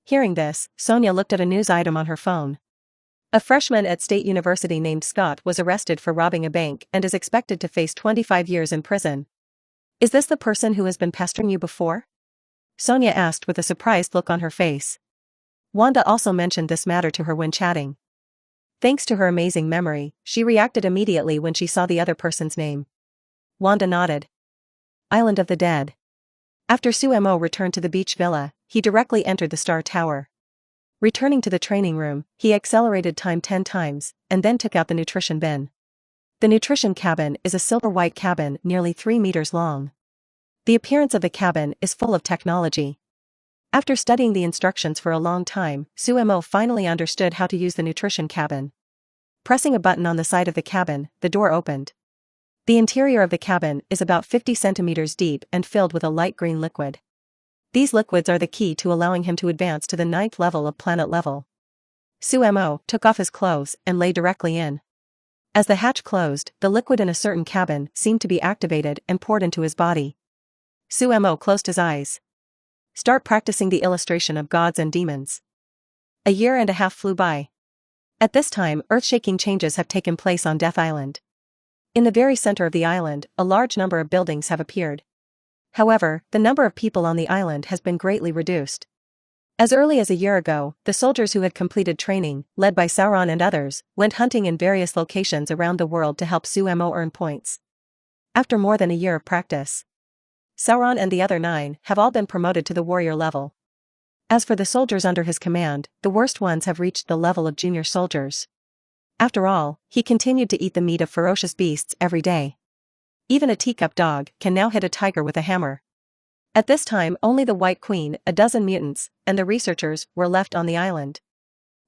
Hearing this, Sonia looked at a news item on her phone. A freshman at State University named Scott was arrested for robbing a bank and is expected to face 25 years in prison. Is this the person who has been pestering you before? Sonia asked with a surprised look on her face. Wanda also mentioned this matter to her when chatting. Thanks to her amazing memory, she reacted immediately when she saw the other person's name. Wanda nodded. Island of the Dead. After Sumo returned to the beach villa, he directly entered the Star Tower. Returning to the training room, he accelerated time 10 times, and then took out the nutrition bin. The nutrition cabin is a silver-white cabin nearly 3 meters long. The appearance of the cabin is full of technology. After studying the instructions for a long time, Sumo finally understood how to use the nutrition cabin. Pressing a button on the side of the cabin, the door opened. The interior of the cabin is about 50 centimeters deep and filled with a light green liquid. These liquids are the key to allowing him to advance to the 9th level of planet level. Sumo took off his clothes and lay directly in. As the hatch closed, the liquid in a certain cabin seemed to be activated and poured into his body. Sumo closed his eyes. Start practicing the illustration of gods and demons. A year and a half flew by. At this time, earth-shaking changes have taken place on Death Island. In the very center of the island, a large number of buildings have appeared. However, the number of people on the island has been greatly reduced. As early as a year ago, the soldiers who had completed training, led by Sauron and others, went hunting in various locations around the world to help Sumo earn points. After more than a year of practice, Sauron and the other 9 have all been promoted to the warrior level. As for the soldiers under his command, the worst ones have reached the level of junior soldiers. After all, he continued to eat the meat of ferocious beasts every day. Even a teacup dog can now hit a tiger with a hammer. At this time, only the White Queen, a dozen mutants, and the researchers were left on the island.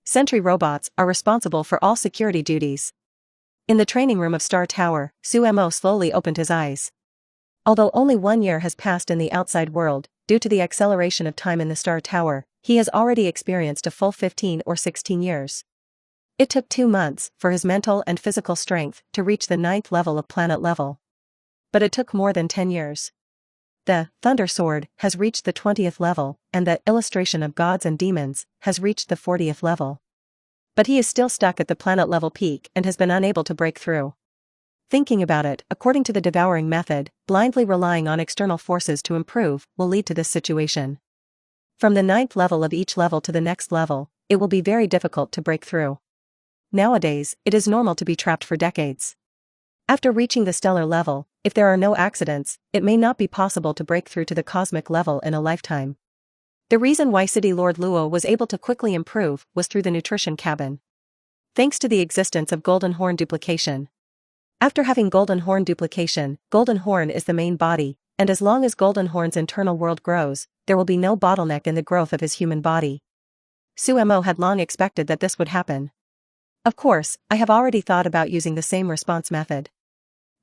Sentry robots are responsible for all security duties. In the training room of Star Tower, Sumo slowly opened his eyes. Although only 1 year has passed in the outside world, due to the acceleration of time in the Star Tower, he has already experienced a full 15 or 16 years. It took 2 months for his mental and physical strength to reach the 9th level of planet level. But it took more than 10 years. The Thunder Sword has reached the 20th level, and the Illustration of Gods and Demons has reached the 40th level. But he is still stuck at the planet level peak and has been unable to break through. Thinking about it, according to the devouring method, blindly relying on external forces to improve will lead to this situation. From the 9th level of each level to the next level, it will be very difficult to break through. Nowadays, it is normal to be trapped for decades. After reaching the stellar level, if there are no accidents, it may not be possible to break through to the cosmic level in a lifetime. The reason why City Lord Luo was able to quickly improve was through the nutrition cabin. Thanks to the existence of Golden Horn duplication. After having Golden Horn duplication, Golden Horn is the main body, and as long as Golden Horn's internal world grows, there will be no bottleneck in the growth of his human body. Sumo had long expected that this would happen. Of course, I have already thought about using the same response method.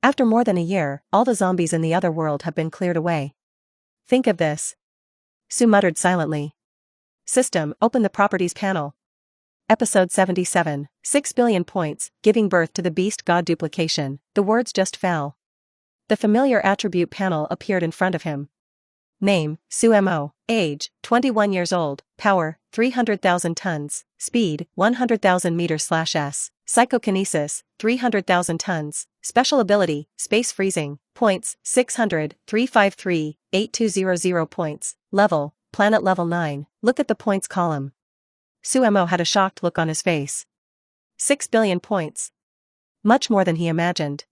After more than a year, all the zombies in the other world have been cleared away. Think of this. Su muttered silently. System, open the properties panel. Episode 77, 6 billion points, giving birth to the beast god duplication. The words just fell. The familiar attribute panel appeared in front of him. Name, Sumo. Age, 21 years old. Power, 300,000 tons. Speed, 100,000 meters/s. Psychokinesis, 300,000 tons. Special ability, space freezing. Points, 600, 353, 8200 points. Level, planet level 9. Look at the points column. Sumo had a shocked look on his face. 6 billion points. Much more than he imagined.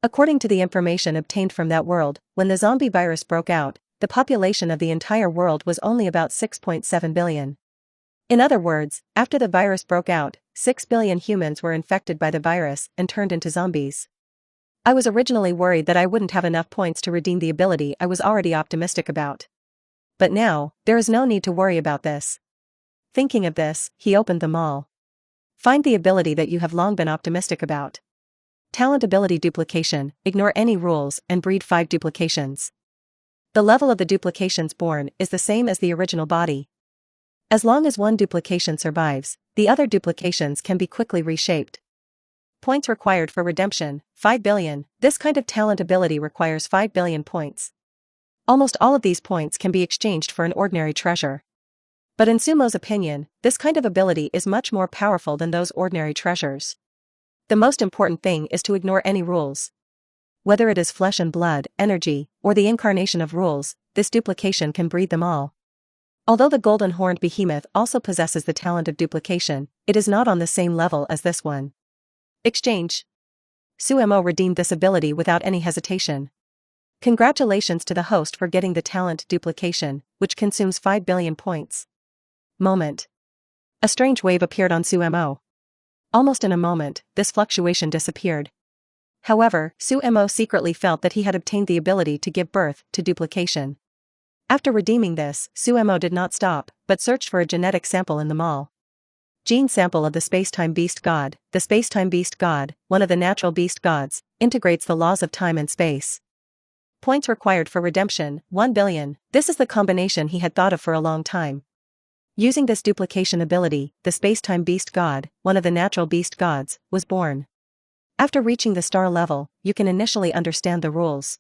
According to the information obtained from that world, when the zombie virus broke out, the population of the entire world was only about 6.7 billion. In other words, after the virus broke out, 6 billion humans were infected by the virus and turned into zombies. I was originally worried that I wouldn't have enough points to redeem the ability I was already optimistic about. But now, there is no need to worry about this. Thinking of this, he opened them all. Find the ability that you have long been optimistic about. Talent ability duplication, ignore any rules and breed 5 duplications. The level of the duplications born is the same as the original body. As long as one duplication survives, the other duplications can be quickly reshaped. Points required for redemption, 5 billion. This kind of talent ability requires 5 billion points. Almost all of these points can be exchanged for an ordinary treasure. But in Sumo's opinion, this kind of ability is much more powerful than those ordinary treasures. The most important thing is to ignore any rules. Whether it is flesh and blood, energy, or the incarnation of rules, this duplication can breed them all. Although the golden horned behemoth also possesses the talent of duplication, it is not on the same level as this one. Exchange. Suemo redeemed this ability without any hesitation. Congratulations to the host for getting the talent duplication, which consumes 5 billion points. Moment. A strange wave appeared on Suemo. Almost in a moment, this fluctuation disappeared. However, Suemo secretly felt that he had obtained the ability to give birth to duplication. After redeeming this, Suemo did not stop, but searched for a genetic sample in the mall. Gene sample of the Spacetime Beast God. The Spacetime Beast God, one of the natural beast gods, integrates the laws of time and space. Points required for redemption, 1 billion. This is the combination he had thought of for a long time. Using this duplication ability, the Spacetime Beast God, one of the natural beast gods, was born. After reaching the star level, you can initially understand the rules.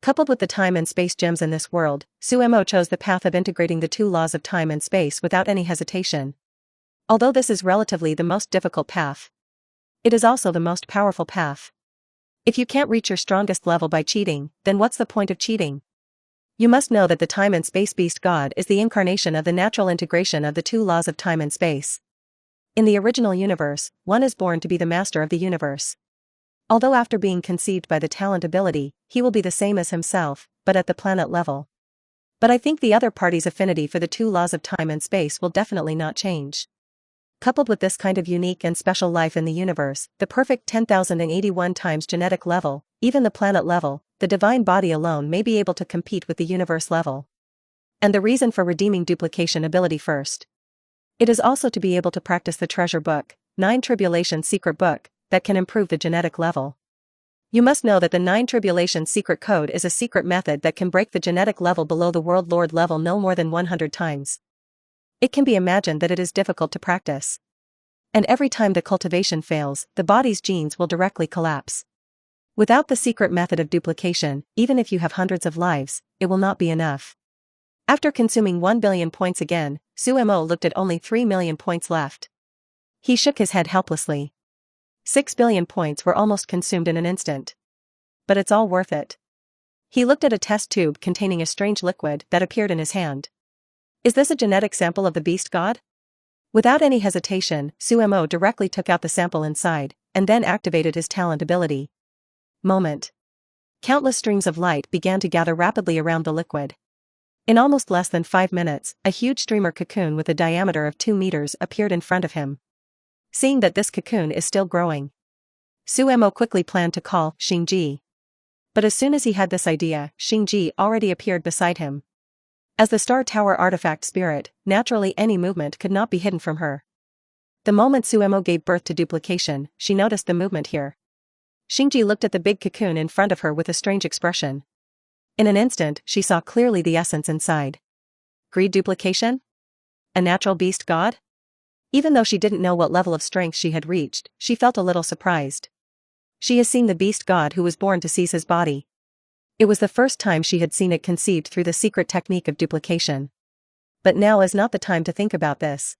Coupled with the time and space gems in this world, Suemo chose the path of integrating the two laws of time and space without any hesitation. Although this is relatively the most difficult path, it is also the most powerful path. If you can't reach your strongest level by cheating, then what's the point of cheating? You must know that the time and space beast god is the incarnation of the natural integration of the two laws of time and space. In the original universe, one is born to be the master of the universe. Although after being conceived by the talent ability, he will be the same as himself, but at the planet level. But I think the other party's affinity for the two laws of time and space will definitely not change. Coupled with this kind of unique and special life in the universe, the perfect 10,081 times genetic level, even the planet level, the divine body alone may be able to compete with the universe level. And the reason for redeeming duplication ability first. It is also to be able to practice the treasure book, 9 Tribulations secret book, that can improve the genetic level. You must know that the 9 Tribulations secret code is a secret method that can break the genetic level below the world lord level no more than 100 times. It can be imagined that it is difficult to practice. And every time the cultivation fails, the body's genes will directly collapse. Without the secret method of duplication, even if you have hundreds of lives, it will not be enough. After consuming 1 billion points again, Suemo looked at only 3 million points left. He shook his head helplessly. 6 billion points were almost consumed in an instant. But it's all worth it. He looked at a test tube containing a strange liquid that appeared in his hand. Is this a genetic sample of the beast god? Without any hesitation, Suemo directly took out the sample inside, and then activated his talent ability. Moment. Countless streams of light began to gather rapidly around the liquid. In almost less than 5 minutes, a huge streamer cocoon with a diameter of 2 meters appeared in front of him. Seeing that this cocoon is still growing, Suemo quickly planned to call Xingji. But as soon as he had this idea, Xingji already appeared beside him. As the Star Tower artifact spirit, naturally any movement could not be hidden from her. The moment Suemo gave birth to duplication, she noticed the movement here. Xingji looked at the big cocoon in front of her with a strange expression. In an instant, she saw clearly the essence inside. Greed duplication? A natural beast god? Even though she didn't know what level of strength she had reached, she felt a little surprised. She has seen the beast god who was born to seize his body. It was the first time she had seen it conceived through the secret technique of duplication. But now is not the time to think about this.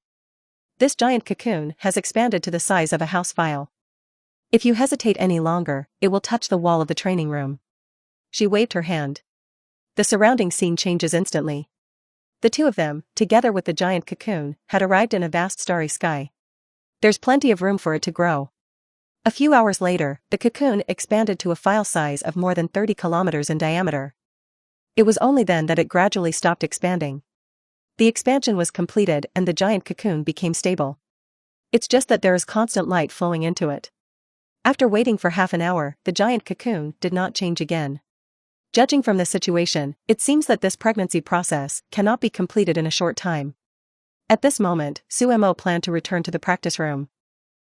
This giant cocoon has expanded to the size of a house file. If you hesitate any longer, it will touch the wall of the training room. She waved her hand. The surrounding scene changes instantly. The two of them, together with the giant cocoon, had arrived in a vast starry sky. There's plenty of room for it to grow. A few hours later, the cocoon expanded to a file size of more than 30 kilometers in diameter. It was only then that it gradually stopped expanding. The expansion was completed and the giant cocoon became stable. It's just that there is constant light flowing into it. After waiting for half an hour, the giant cocoon did not change again. Judging from this situation, it seems that this pregnancy process cannot be completed in a short time. At this moment, Suemo planned to return to the practice room.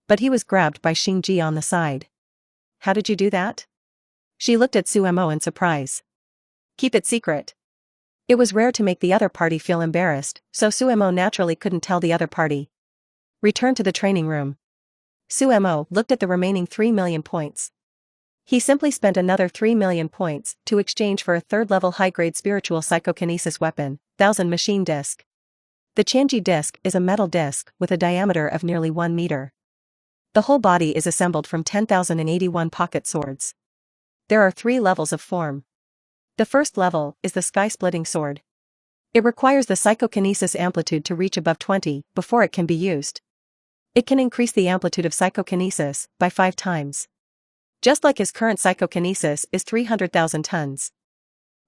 But he was grabbed by Xingji on the side. How did you do that? She looked at Suemo in surprise. Keep it secret. It was rare to make the other party feel embarrassed, so Suemo naturally couldn't tell the other party. Return to the training room. Suemo looked at the remaining 3 million points. He simply spent another 3 million points to exchange for a third-level high-grade spiritual psychokinesis weapon, 1000 machine disc. The Tianji disc is a metal disc with a diameter of nearly 1 meter. The whole body is assembled from 10,081 pocket swords. There are 3 levels of form. The first level is the sky-splitting sword. It requires the psychokinesis amplitude to reach above 20 before it can be used. It can increase the amplitude of psychokinesis by 5 times. Just like his current psychokinesis is 300,000 tons.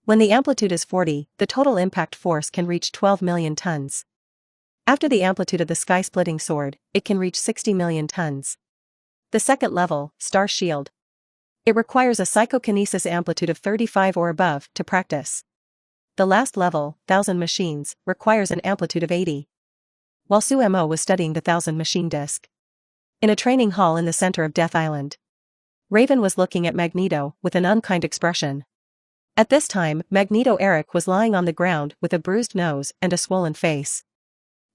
When the amplitude is 40, the total impact force can reach 12 million tons. After the amplitude of the sky-splitting sword, it can reach 60 million tons. The second level, Star Shield. It requires a psychokinesis amplitude of 35 or above to practice. The last level, 1000 Machines, requires an amplitude of 80. While Sumo was studying the 1000 Machine disc in a training hall in the center of Death Island, Raven was looking at Magneto with an unkind expression. At this time, Magneto Eric was lying on the ground with a bruised nose and a swollen face.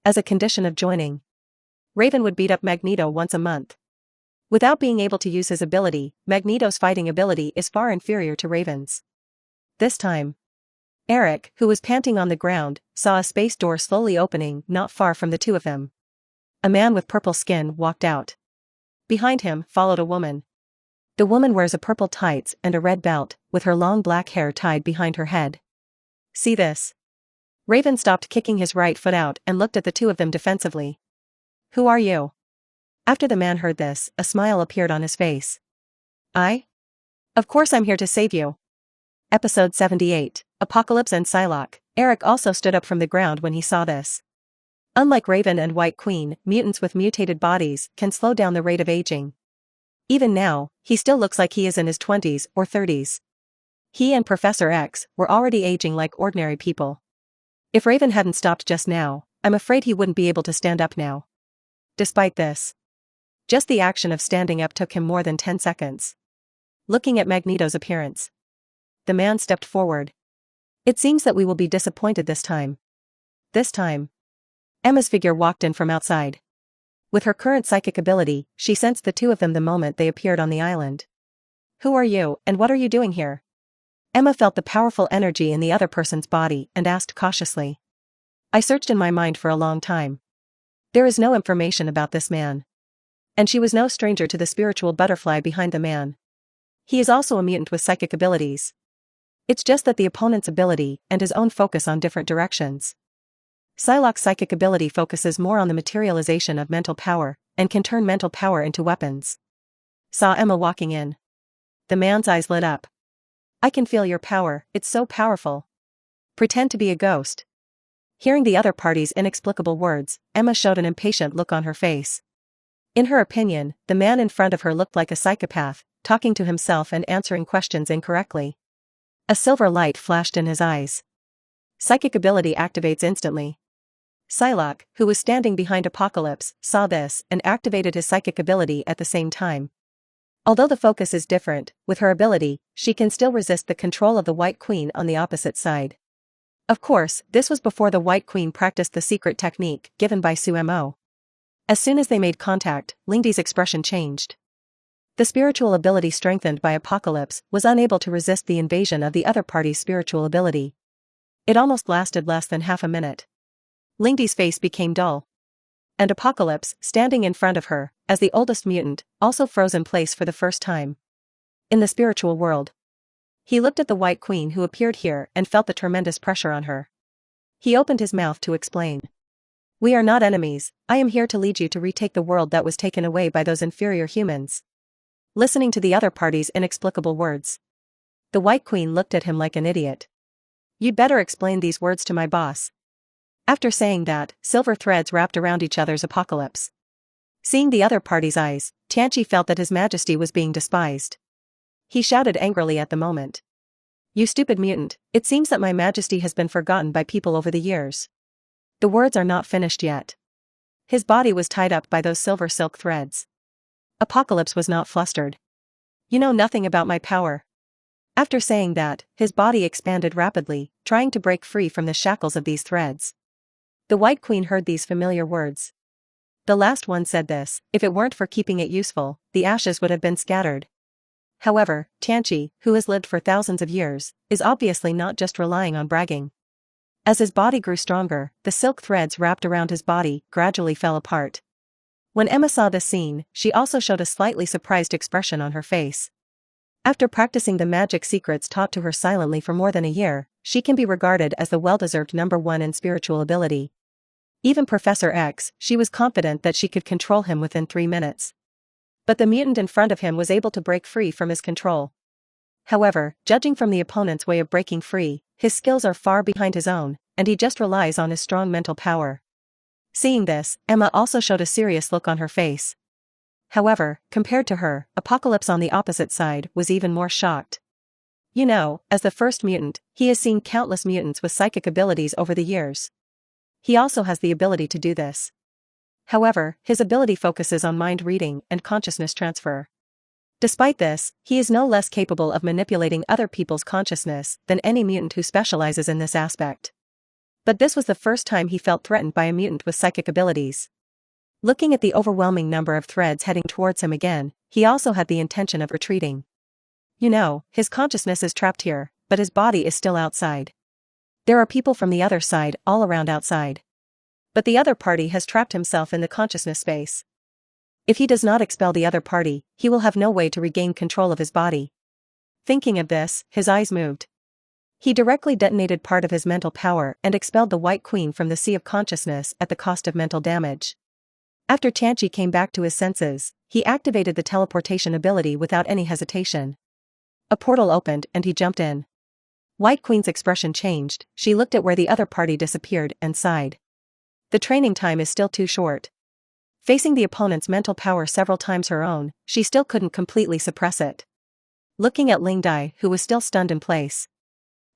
As a condition of joining, Raven would beat up Magneto once a month. Without being able to use his ability, Magneto's fighting ability is far inferior to Raven's. This time, Eric, who was panting on the ground, saw a space door slowly opening not far from the two of them. A man with purple skin walked out. Behind him followed a woman. The woman wears a purple tights and a red belt, with her long black hair tied behind her head. See this? Raven stopped kicking his right foot out and looked at the two of them defensively. Who are you? After the man heard this, a smile appeared on his face. I? Of course I'm here to save you. Episode 78, Apocalypse and Psylocke. Eric also stood up from the ground when he saw this. Unlike Raven and White Queen, mutants with mutated bodies can slow down the rate of aging. Even now, he still looks like he is in his 20s or 30s. He and Professor X were already aging like ordinary people. If Raven hadn't stopped just now, I'm afraid he wouldn't be able to stand up now. Despite this, just the action of standing up took him more than 10 seconds. Looking at Magneto's appearance, the man stepped forward. It seems that we will be disappointed this time. This time, Emma's figure walked in from outside. With her current psychic ability, she sensed the two of them the moment they appeared on the island. Who are you, and what are you doing here? Emma felt the powerful energy in the other person's body and asked cautiously. I searched in my mind for a long time. There is no information about this man. And she was no stranger to the spiritual butterfly behind the man. He is also a mutant with psychic abilities. It's just that the opponent's ability and his own focus on different directions. Psylocke's psychic ability focuses more on the materialization of mental power, and can turn mental power into weapons. Saw Emma walking in. The man's eyes lit up. I can feel your power, it's so powerful. Pretend to be a ghost. Hearing the other party's inexplicable words, Emma showed an impatient look on her face. In her opinion, the man in front of her looked like a psychopath, talking to himself and answering questions incorrectly. A silver light flashed in his eyes. Psychic ability activates instantly. Psylocke, who was standing behind Apocalypse, saw this and activated his psychic ability at the same time. Although the focus is different, with her ability, she can still resist the control of the White Queen on the opposite side. Of course, this was before the White Queen practiced the secret technique given by Sumo. As soon as they made contact, Lingdi's expression changed. The spiritual ability strengthened by Apocalypse was unable to resist the invasion of the other party's spiritual ability. It almost lasted less than half a minute. Lingdi's face became dull. And Apocalypse, standing in front of her, as the oldest mutant, also froze in place for the first time. In the spiritual world. He looked at the White Queen who appeared here and felt the tremendous pressure on her. He opened his mouth to explain. We are not enemies, I am here to lead you to retake the world that was taken away by those inferior humans. Listening to the other party's inexplicable words, the White Queen looked at him like an idiot. You'd better explain these words to my boss. After saying that, silver threads wrapped around each other's Apocalypse. Seeing the other party's eyes, Tianchi felt that his majesty was being despised. He shouted angrily at the moment. You stupid mutant, it seems that my majesty has been forgotten by people over the years. The words are not finished yet. His body was tied up by those silver silk threads. Apocalypse was not flustered. You know nothing about my power. After saying that, his body expanded rapidly, trying to break free from the shackles of these threads. The White Queen heard these familiar words. The last one said this, if it weren't for keeping it useful, the ashes would have been scattered. However, Tianchi, who has lived for thousands of years, is obviously not just relying on bragging. As his body grew stronger, the silk threads wrapped around his body gradually fell apart. When Emma saw this scene, she also showed a slightly surprised expression on her face. After practicing the magic secrets taught to her silently for more than a year, she can be regarded as the well-deserved #1 in spiritual ability. Even Professor X, she was confident that she could control him within 3 minutes. But the mutant in front of him was able to break free from his control. However, judging from the opponent's way of breaking free, his skills are far behind his own, and he just relies on his strong mental power. Seeing this, Emma also showed a serious look on her face. However, compared to her, Apocalypse on the opposite side was even more shocked. You know, as the first mutant, he has seen countless mutants with psychic abilities over the years. He also has the ability to do this. However, his ability focuses on mind reading and consciousness transfer. Despite this, he is no less capable of manipulating other people's consciousness than any mutant who specializes in this aspect. But this was the first time he felt threatened by a mutant with psychic abilities. Looking at the overwhelming number of threads heading towards him again, he also had the intention of retreating. You know, his consciousness is trapped here, but his body is still outside. There are people from the other side all around outside. But the other party has trapped himself in the consciousness space. If he does not expel the other party, he will have no way to regain control of his body. Thinking of this, his eyes moved. He directly detonated part of his mental power and expelled the White Queen from the sea of consciousness at the cost of mental damage. After Tianchi came back to his senses, he activated the teleportation ability without any hesitation. A portal opened and he jumped in. White Queen's expression changed, she looked at where the other party disappeared and sighed. The training time is still too short. Facing the opponent's mental power several times her own, she still couldn't completely suppress it. Looking at Ling Dai, who was still stunned in place,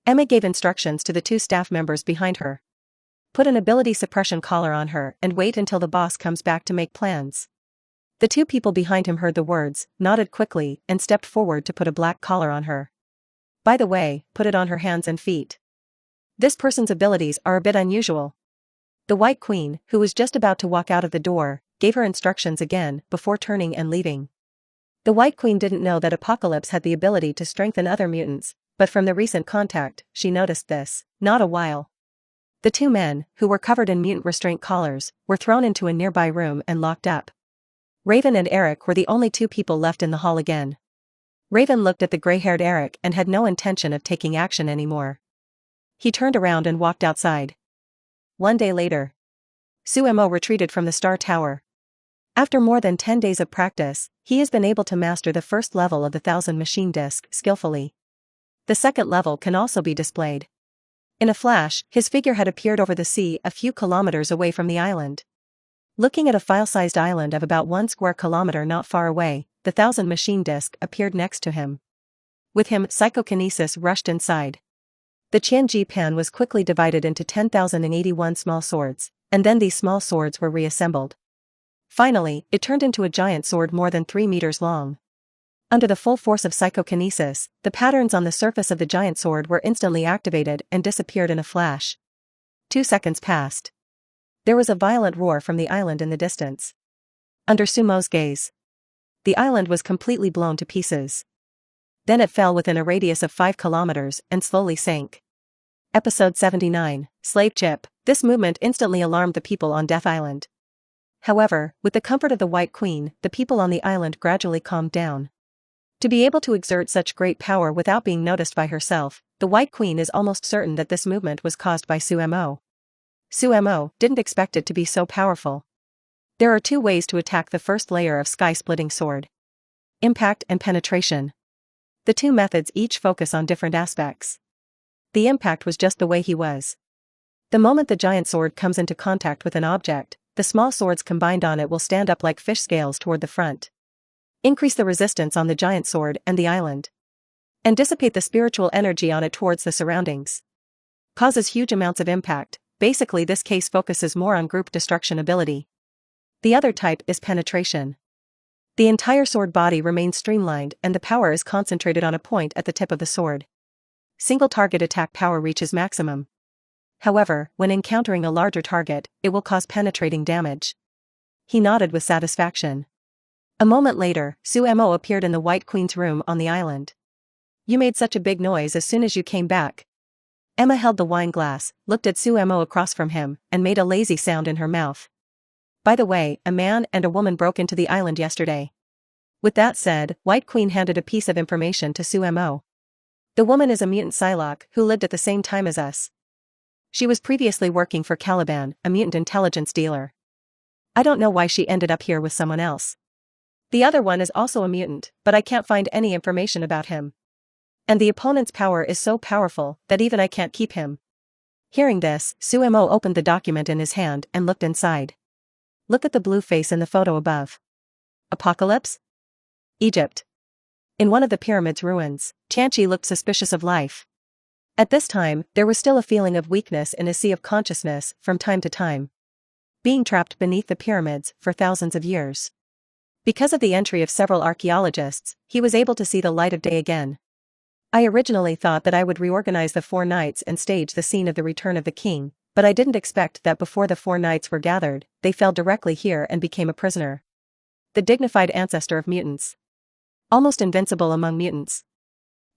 Emma gave instructions to the 2 staff members behind her. Put an ability suppression collar on her and wait until the boss comes back to make plans. The 2 people behind him heard the words, nodded quickly, and stepped forward to put a black collar on her. By the way, put it on her hands and feet. This person's abilities are a bit unusual. The White Queen, who was just about to walk out of the door, gave her instructions again before turning and leaving. The White Queen didn't know that Apocalypse had the ability to strengthen other mutants, but from the recent contact, she noticed this. Not a while. The 2 men, who were covered in mutant restraint collars, were thrown into a nearby room and locked up. Raven and Eric were the only 2 people left in the hall again. Raven looked at the gray-haired Eric and had no intention of taking action anymore. He turned around and walked outside. One day later, Suemo retreated from the Star Tower. After more than 10 days of practice, he has been able to master the first level of the 1000 machine disc skillfully. The second level can also be displayed. In a flash, his figure had appeared over the sea a few kilometers away from the island. Looking at a file-sized island of about 1 square kilometer not far away, the 1000 machine disc appeared next to him. With him, psychokinesis rushed inside. The Qianji Pan was quickly divided into 10,081 small swords, and then these small swords were reassembled. Finally, it turned into a giant sword more than 3 meters long. Under the full force of psychokinesis, the patterns on the surface of the giant sword were instantly activated and disappeared in a flash. 2 seconds passed. There was a violent roar from the island in the distance. Under Sumo's gaze, the island was completely blown to pieces. Then it fell within a radius of 5 kilometers and slowly sank. Episode 79, Slave Chip. This movement instantly alarmed the people on Death Island. However, with the comfort of the White Queen, the people on the island gradually calmed down. To be able to exert such great power without being noticed by herself, the White Queen is almost certain that this movement was caused by Suemo. Suemo didn't expect it to be so powerful. There are 2 ways to attack the first layer of sky-splitting sword: impact and penetration. The 2 methods each focus on different aspects. The impact was just the way he was. The moment the giant sword comes into contact with an object, the small swords combined on it will stand up like fish scales toward the front. Increase the resistance on the giant sword and the island. And dissipate the spiritual energy on it towards the surroundings. Causes huge amounts of impact. Basically, this case focuses more on group destruction ability. The other type is penetration. The entire sword body remains streamlined and the power is concentrated on a point at the tip of the sword. Single target attack power reaches maximum. However, when encountering a larger target, it will cause penetrating damage. He nodded with satisfaction. A moment later, Suemo appeared in the White Queen's room on the island. You made such a big noise as soon as you came back. Emma held the wine glass, looked at Suemo across from him, and made a lazy sound in her mouth. By the way, a man and a woman broke into the island yesterday. With that said, White Queen handed a piece of information to Sumo. The woman is a mutant Psylocke who lived at the same time as us. She was previously working for Caliban, a mutant intelligence dealer. I don't know why she ended up here with someone else. The other one is also a mutant, but I can't find any information about him. And the opponent's power is so powerful that even I can't keep him. Hearing this, Sumo opened the document in his hand and looked inside. Look at the blue face in the photo above. Apocalypse? Egypt. In one of the pyramid's ruins, Tianchi looked suspicious of life. At this time, there was still a feeling of weakness in his sea of consciousness from time to time. Being trapped beneath the pyramids for thousands of years. Because of the entry of several archaeologists, he was able to see the light of day again. I originally thought that I would reorganize the 4 knights and stage the scene of the return of the king, but I didn't expect that before the 4 knights were gathered, they fell directly here and became a prisoner. The dignified ancestor of mutants. Almost invincible among mutants.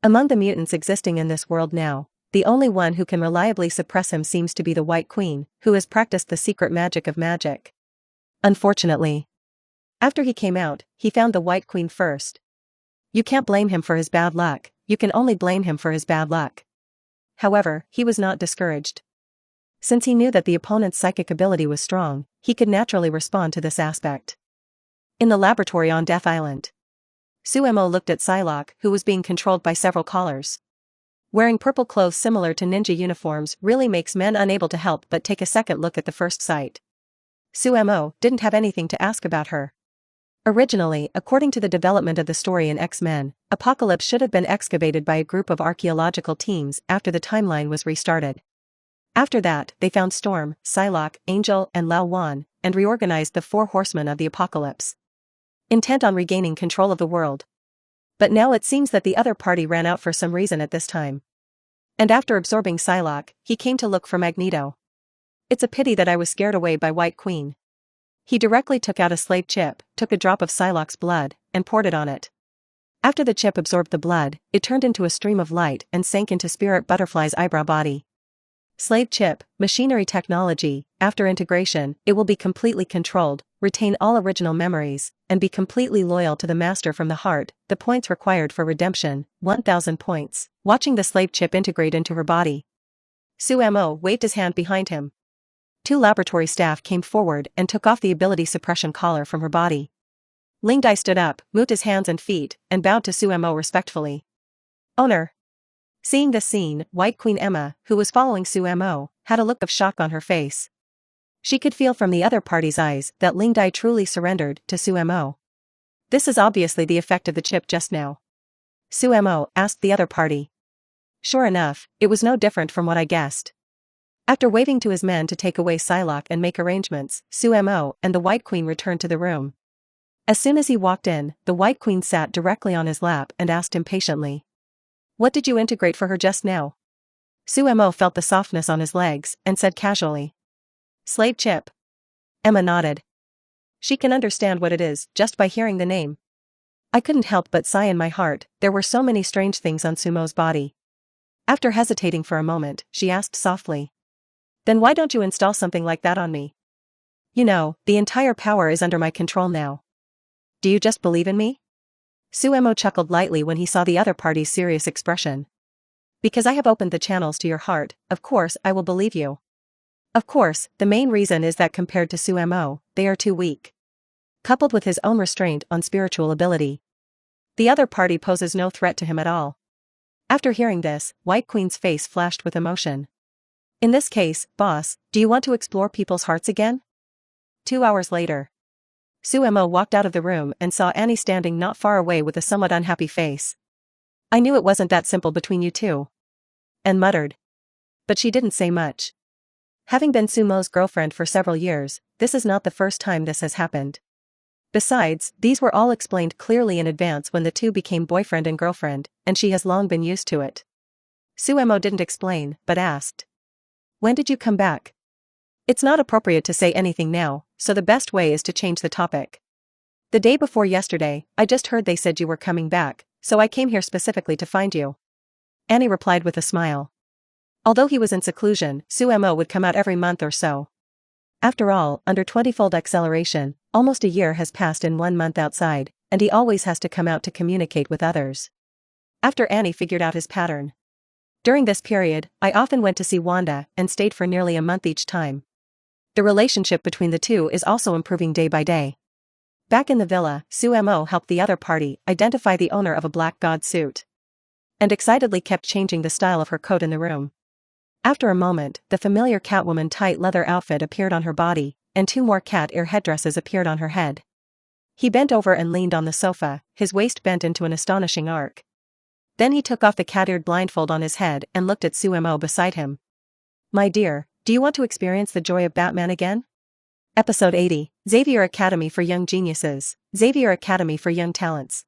Among the mutants existing in this world now, the only one who can reliably suppress him seems to be the White Queen, who has practiced the secret magic of magic. Unfortunately. After he came out, he found the White Queen first. You can't blame him for his bad luck, you can only blame him for his bad luck. However, he was not discouraged. Since he knew that the opponent's psychic ability was strong, he could naturally respond to this aspect. In the laboratory on Death Island. Sumo looked at Psylocke, who was being controlled by several collars. Wearing purple clothes similar to ninja uniforms really makes men unable to help but take a second look at the first sight. Sumo didn't have anything to ask about her. Originally, according to the development of the story in X-Men, Apocalypse should have been excavated by a group of archaeological teams after the timeline was restarted. After that, they found Storm, Psylocke, Angel, and Lao Wan, and reorganized the 4 horsemen of the Apocalypse. Intent on regaining control of the world. But now it seems that the other party ran out for some reason at this time. And after absorbing Psylocke, he came to look for Magneto. It's a pity that I was scared away by White Queen. He directly took out a slave chip, took a drop of Psylocke's blood, and poured it on it. After the chip absorbed the blood, it turned into a stream of light and sank into Spirit Butterfly's eyebrow body. Slave chip, machinery technology, after integration, it will be completely controlled, retain all original memories, and be completely loyal to the master from the heart. The points required for redemption, 1000 points. Watching the slave chip integrate into her body. Sumo waved his hand behind him. 2 laboratory staff came forward and took off the ability suppression collar from her body. Ling Dai stood up, moved his hands and feet, and bowed to Sumo respectfully. Owner. Seeing this scene, White Queen Emma, who was following Sumo, had a look of shock on her face. She could feel from the other party's eyes that Ling Dai truly surrendered to Sumo. This is obviously the effect of the chip just now. Sumo asked the other party. Sure enough, it was no different from what I guessed. After waving to his men to take away Psylocke and make arrangements, Sumo and the White Queen returned to the room. As soon as he walked in, the White Queen sat directly on his lap and asked impatiently. What did you integrate for her just now? Sumo felt the softness on his legs and said casually. Slave chip. Emma nodded. She can understand what it is just by hearing the name. I couldn't help but sigh in my heart, there were so many strange things on Sumo's body. After hesitating for a moment, she asked softly. Then why don't you install something like that on me? You know, the entire power is under my control now. Do you just believe in me? Sumo chuckled lightly when he saw the other party's serious expression. Because I have opened the channels to your heart, of course I will believe you. Of course, the main reason is that compared to Sumo, they are too weak. Coupled with his own restraint on spiritual ability. The other party poses no threat to him at all. After hearing this, White Queen's face flashed with emotion. In this case, boss, do you want to explore people's hearts again? 2 hours later. Sumo walked out of the room and saw Annie standing not far away with a somewhat unhappy face. I knew it wasn't that simple between you two. And muttered. But she didn't say much. Having been Sumo's girlfriend for several years, this is not the first time this has happened. Besides, these were all explained clearly in advance when the two became boyfriend and girlfriend, and she has long been used to it. Sumo didn't explain, but asked. When did you come back? It's not appropriate to say anything now, so the best way is to change the topic. The day before yesterday, I just heard they said you were coming back, so I came here specifically to find you. Annie replied with a smile. Although he was in seclusion, Sumo would come out every month or so. After all, under 20-fold acceleration, almost a year has passed in 1 month outside, and he always has to come out to communicate with others. After Annie figured out his pattern. During this period, I often went to see Wanda and stayed for nearly a month each time. The relationship between the two is also improving day by day. Back in the villa, Sumo helped the other party identify the owner of a black god suit. And excitedly kept changing the style of her coat in the room. After a moment, the familiar Catwoman tight leather outfit appeared on her body, and 2 more cat ear headdresses appeared on her head. He bent over and leaned on the sofa, his waist bent into an astonishing arc. Then he took off the cat-eared blindfold on his head and looked at Sumo beside him. "My dear, do you want to experience the joy of Batman again?" Episode 80, Xavier Academy for Young Geniuses, Xavier Academy for Young Talents.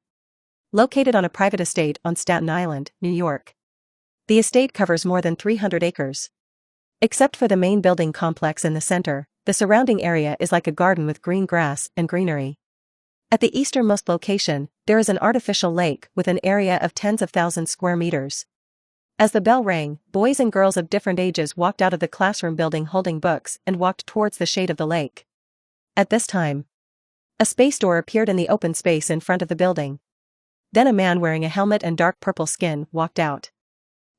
Located on a private estate on Staten Island, New York. The estate covers more than 300 acres. Except for the main building complex in the center, the surrounding area is like a garden with green grass and greenery. At the easternmost location, there is an artificial lake with an area of tens of thousands square meters. As the bell rang, boys and girls of different ages walked out of the classroom building holding books and walked towards the shade of the lake. At this time, a space door appeared in the open space in front of the building. Then a man wearing a helmet and dark purple skin walked out.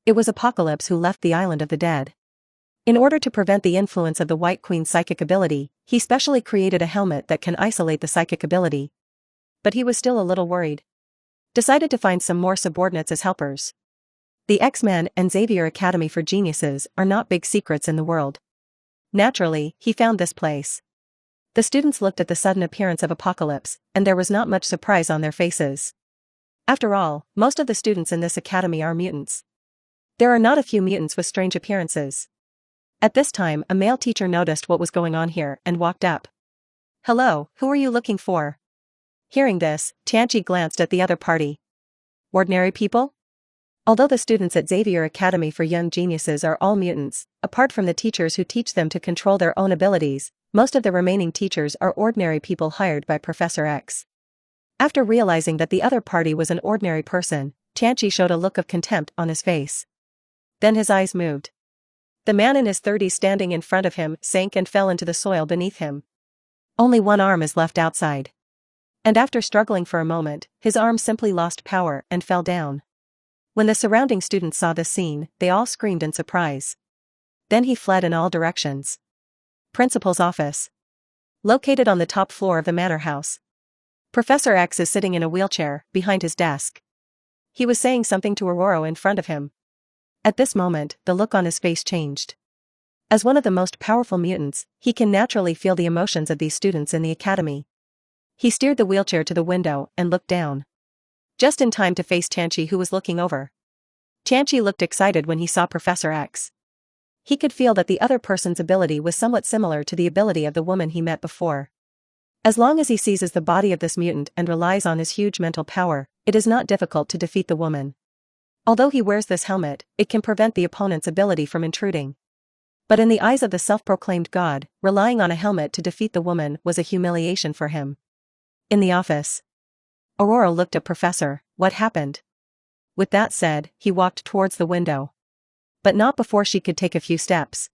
It was Apocalypse who left the island of the dead. In order to prevent the influence of the White Queen's psychic ability, he specially created a helmet that can isolate the psychic ability. But he was still a little worried. Decided to find some more subordinates as helpers. The X-Men and Xavier Academy for Geniuses are not big secrets in the world. Naturally, he found this place. The students looked at the sudden appearance of Apocalypse, and there was not much surprise on their faces. After all, most of the students in this academy are mutants. There are not a few mutants with strange appearances. At this time, a male teacher noticed what was going on here and walked up. "Hello, who are you looking for?" Hearing this, Tianchi glanced at the other party. "Ordinary people?" Although the students at Xavier Academy for Young Geniuses are all mutants, apart from the teachers who teach them to control their own abilities, most of the remaining teachers are ordinary people hired by Professor X. After realizing that the other party was an ordinary person, Tianchi showed a look of contempt on his face. Then his eyes moved. The man in his 30s standing in front of him sank and fell into the soil beneath him. Only one arm is left outside. And after struggling for a moment, his arm simply lost power and fell down. When the surrounding students saw this scene, they all screamed in surprise. Then he fled in all directions. Principal's office. Located on the top floor of the manor house. Professor X is sitting in a wheelchair, behind his desk. He was saying something to Aurora in front of him. At this moment, the look on his face changed. As one of the most powerful mutants, he can naturally feel the emotions of these students in the academy. He steered the wheelchair to the window and looked down. Just in time to face Tianchi, who was looking over. Tianchi looked excited when he saw Professor X. He could feel that the other person's ability was somewhat similar to the ability of the woman he met before. As long as he seizes the body of this mutant and relies on his huge mental power, it is not difficult to defeat the woman. Although he wears this helmet, it can prevent the opponent's ability from intruding. But in the eyes of the self-proclaimed god, relying on a helmet to defeat the woman was a humiliation for him. In the office, Aurora looked at Professor. What happened? With that said, he walked towards the window. But not before she could take a few steps.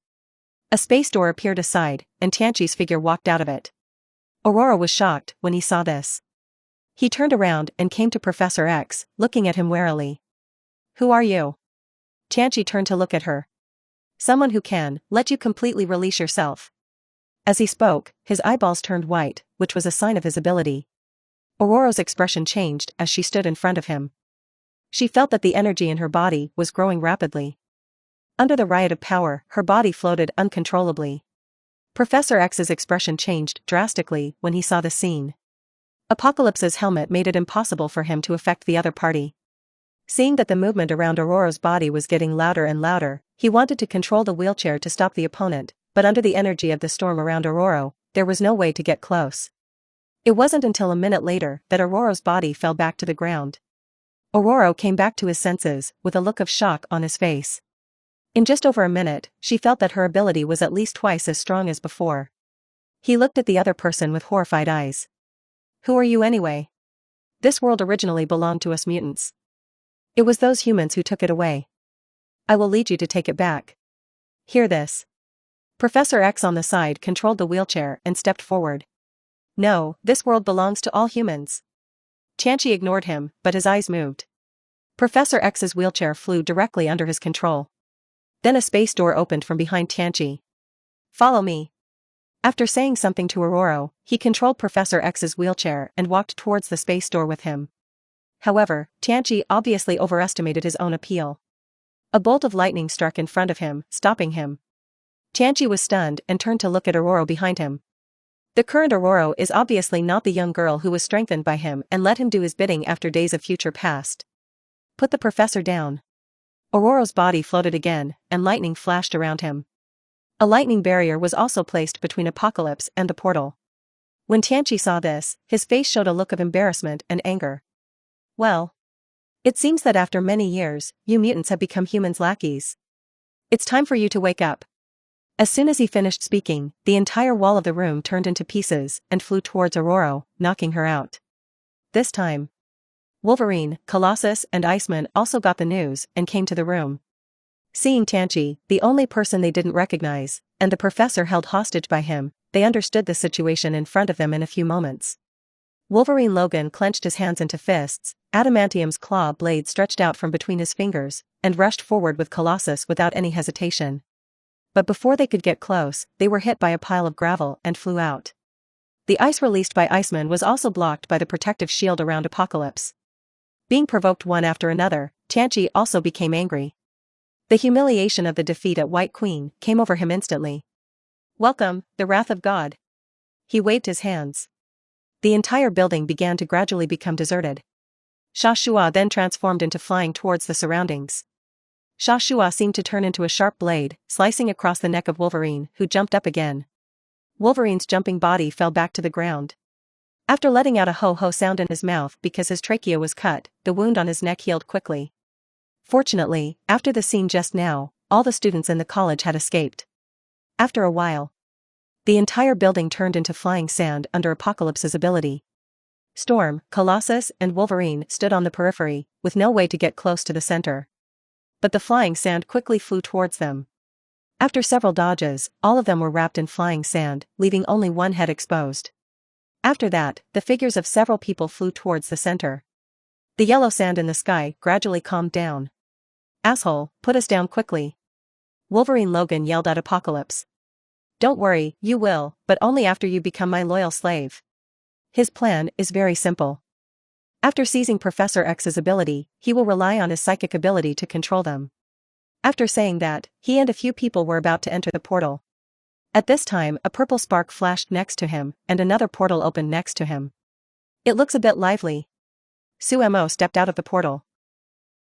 A space door appeared aside, and Tianchi's figure walked out of it. Aurora was shocked when he saw this. He turned around and came to Professor X, looking at him warily. "Who are you?" Tianchi turned to look at her. "Someone who can let you completely release yourself." As he spoke, his eyeballs turned white, which was a sign of his ability. Aurora's expression changed as she stood in front of him. She felt that the energy in her body was growing rapidly. Under the riot of power, her body floated uncontrollably. Professor X's expression changed drastically when he saw the scene. Apocalypse's helmet made it impossible for him to affect the other party. Seeing that the movement around Aurora's body was getting louder and louder, he wanted to control the wheelchair to stop the opponent, but under the energy of the storm around Aurora, there was no way to get close. It wasn't until a minute later that Aurora's body fell back to the ground. Aurora came back to his senses, with a look of shock on his face. In just over a minute, she felt that her ability was at least twice as strong as before. He looked at the other person with horrified eyes. "Who are you anyway? This world originally belonged to us mutants. It was those humans who took it away. I will lead you to take it back. Hear this." Professor X on the side controlled the wheelchair and stepped forward. "No, this world belongs to all humans. Tianqi ignored him, but his eyes moved. Professor X's wheelchair flew directly under his control. Then a space door opened from behind Tianqi. Follow me. After saying something to Aurora, he controlled Professor X's wheelchair and walked towards the space door with him. However, Tianqi obviously overestimated his own appeal. A bolt of lightning struck in front of him, stopping him. Tianqi was stunned and turned to look at Aurora behind him. The current Aurora is obviously not the young girl who was strengthened by him and let him do his bidding after days of future past. Put the professor down. Aurora's body floated again, and lightning flashed around him. A lightning barrier was also placed between Apocalypse and the portal. When Tianqi saw this, his face showed a look of embarrassment and anger. Well. It seems that after many years, you mutants have become humans' lackeys. It's time for you to wake up. As soon as he finished speaking, the entire wall of the room turned into pieces and flew towards Aurora, knocking her out. This time, Wolverine, Colossus and Iceman also got the news and came to the room. Seeing Tianqi, the only person they didn't recognize, and the professor held hostage by him, they understood the situation in front of them in a few moments. Wolverine Logan clenched his hands into fists, adamantium's claw blade stretched out from between his fingers, and rushed forward with Colossus without any hesitation. But before they could get close, they were hit by a pile of gravel and flew out. The ice released by Iceman was also blocked by the protective shield around Apocalypse. Being provoked one after another, Tianqi also became angry. The humiliation of the defeat at White Queen came over him instantly. Welcome, the wrath of God. He waved his hands. The entire building began to gradually become deserted. Shashua then transformed into flying towards the surroundings. Shashua seemed to turn into a sharp blade, slicing across the neck of Wolverine, who jumped up again. Wolverine's jumping body fell back to the ground. After letting out a ho-ho sound in his mouth because his trachea was cut, the wound on his neck healed quickly. Fortunately, after the scene just now, all the students in the college had escaped. After a while, the entire building turned into flying sand under Apocalypse's ability. Storm, Colossus and Wolverine stood on the periphery, with no way to get close to the center. But the flying sand quickly flew towards them. After several dodges, all of them were wrapped in flying sand, leaving only one head exposed. After that, the figures of several people flew towards the center. The yellow sand in the sky gradually calmed down. Asshole, put us down quickly. Wolverine Logan yelled at Apocalypse. Don't worry, you will, but only after you become my loyal slave. His plan is very simple. After seizing Professor X's ability, he will rely on his psychic ability to control them. After saying that, he and a few people were about to enter the portal. At this time, a purple spark flashed next to him, and another portal opened next to him. It looks a bit lively. Suemo stepped out of the portal.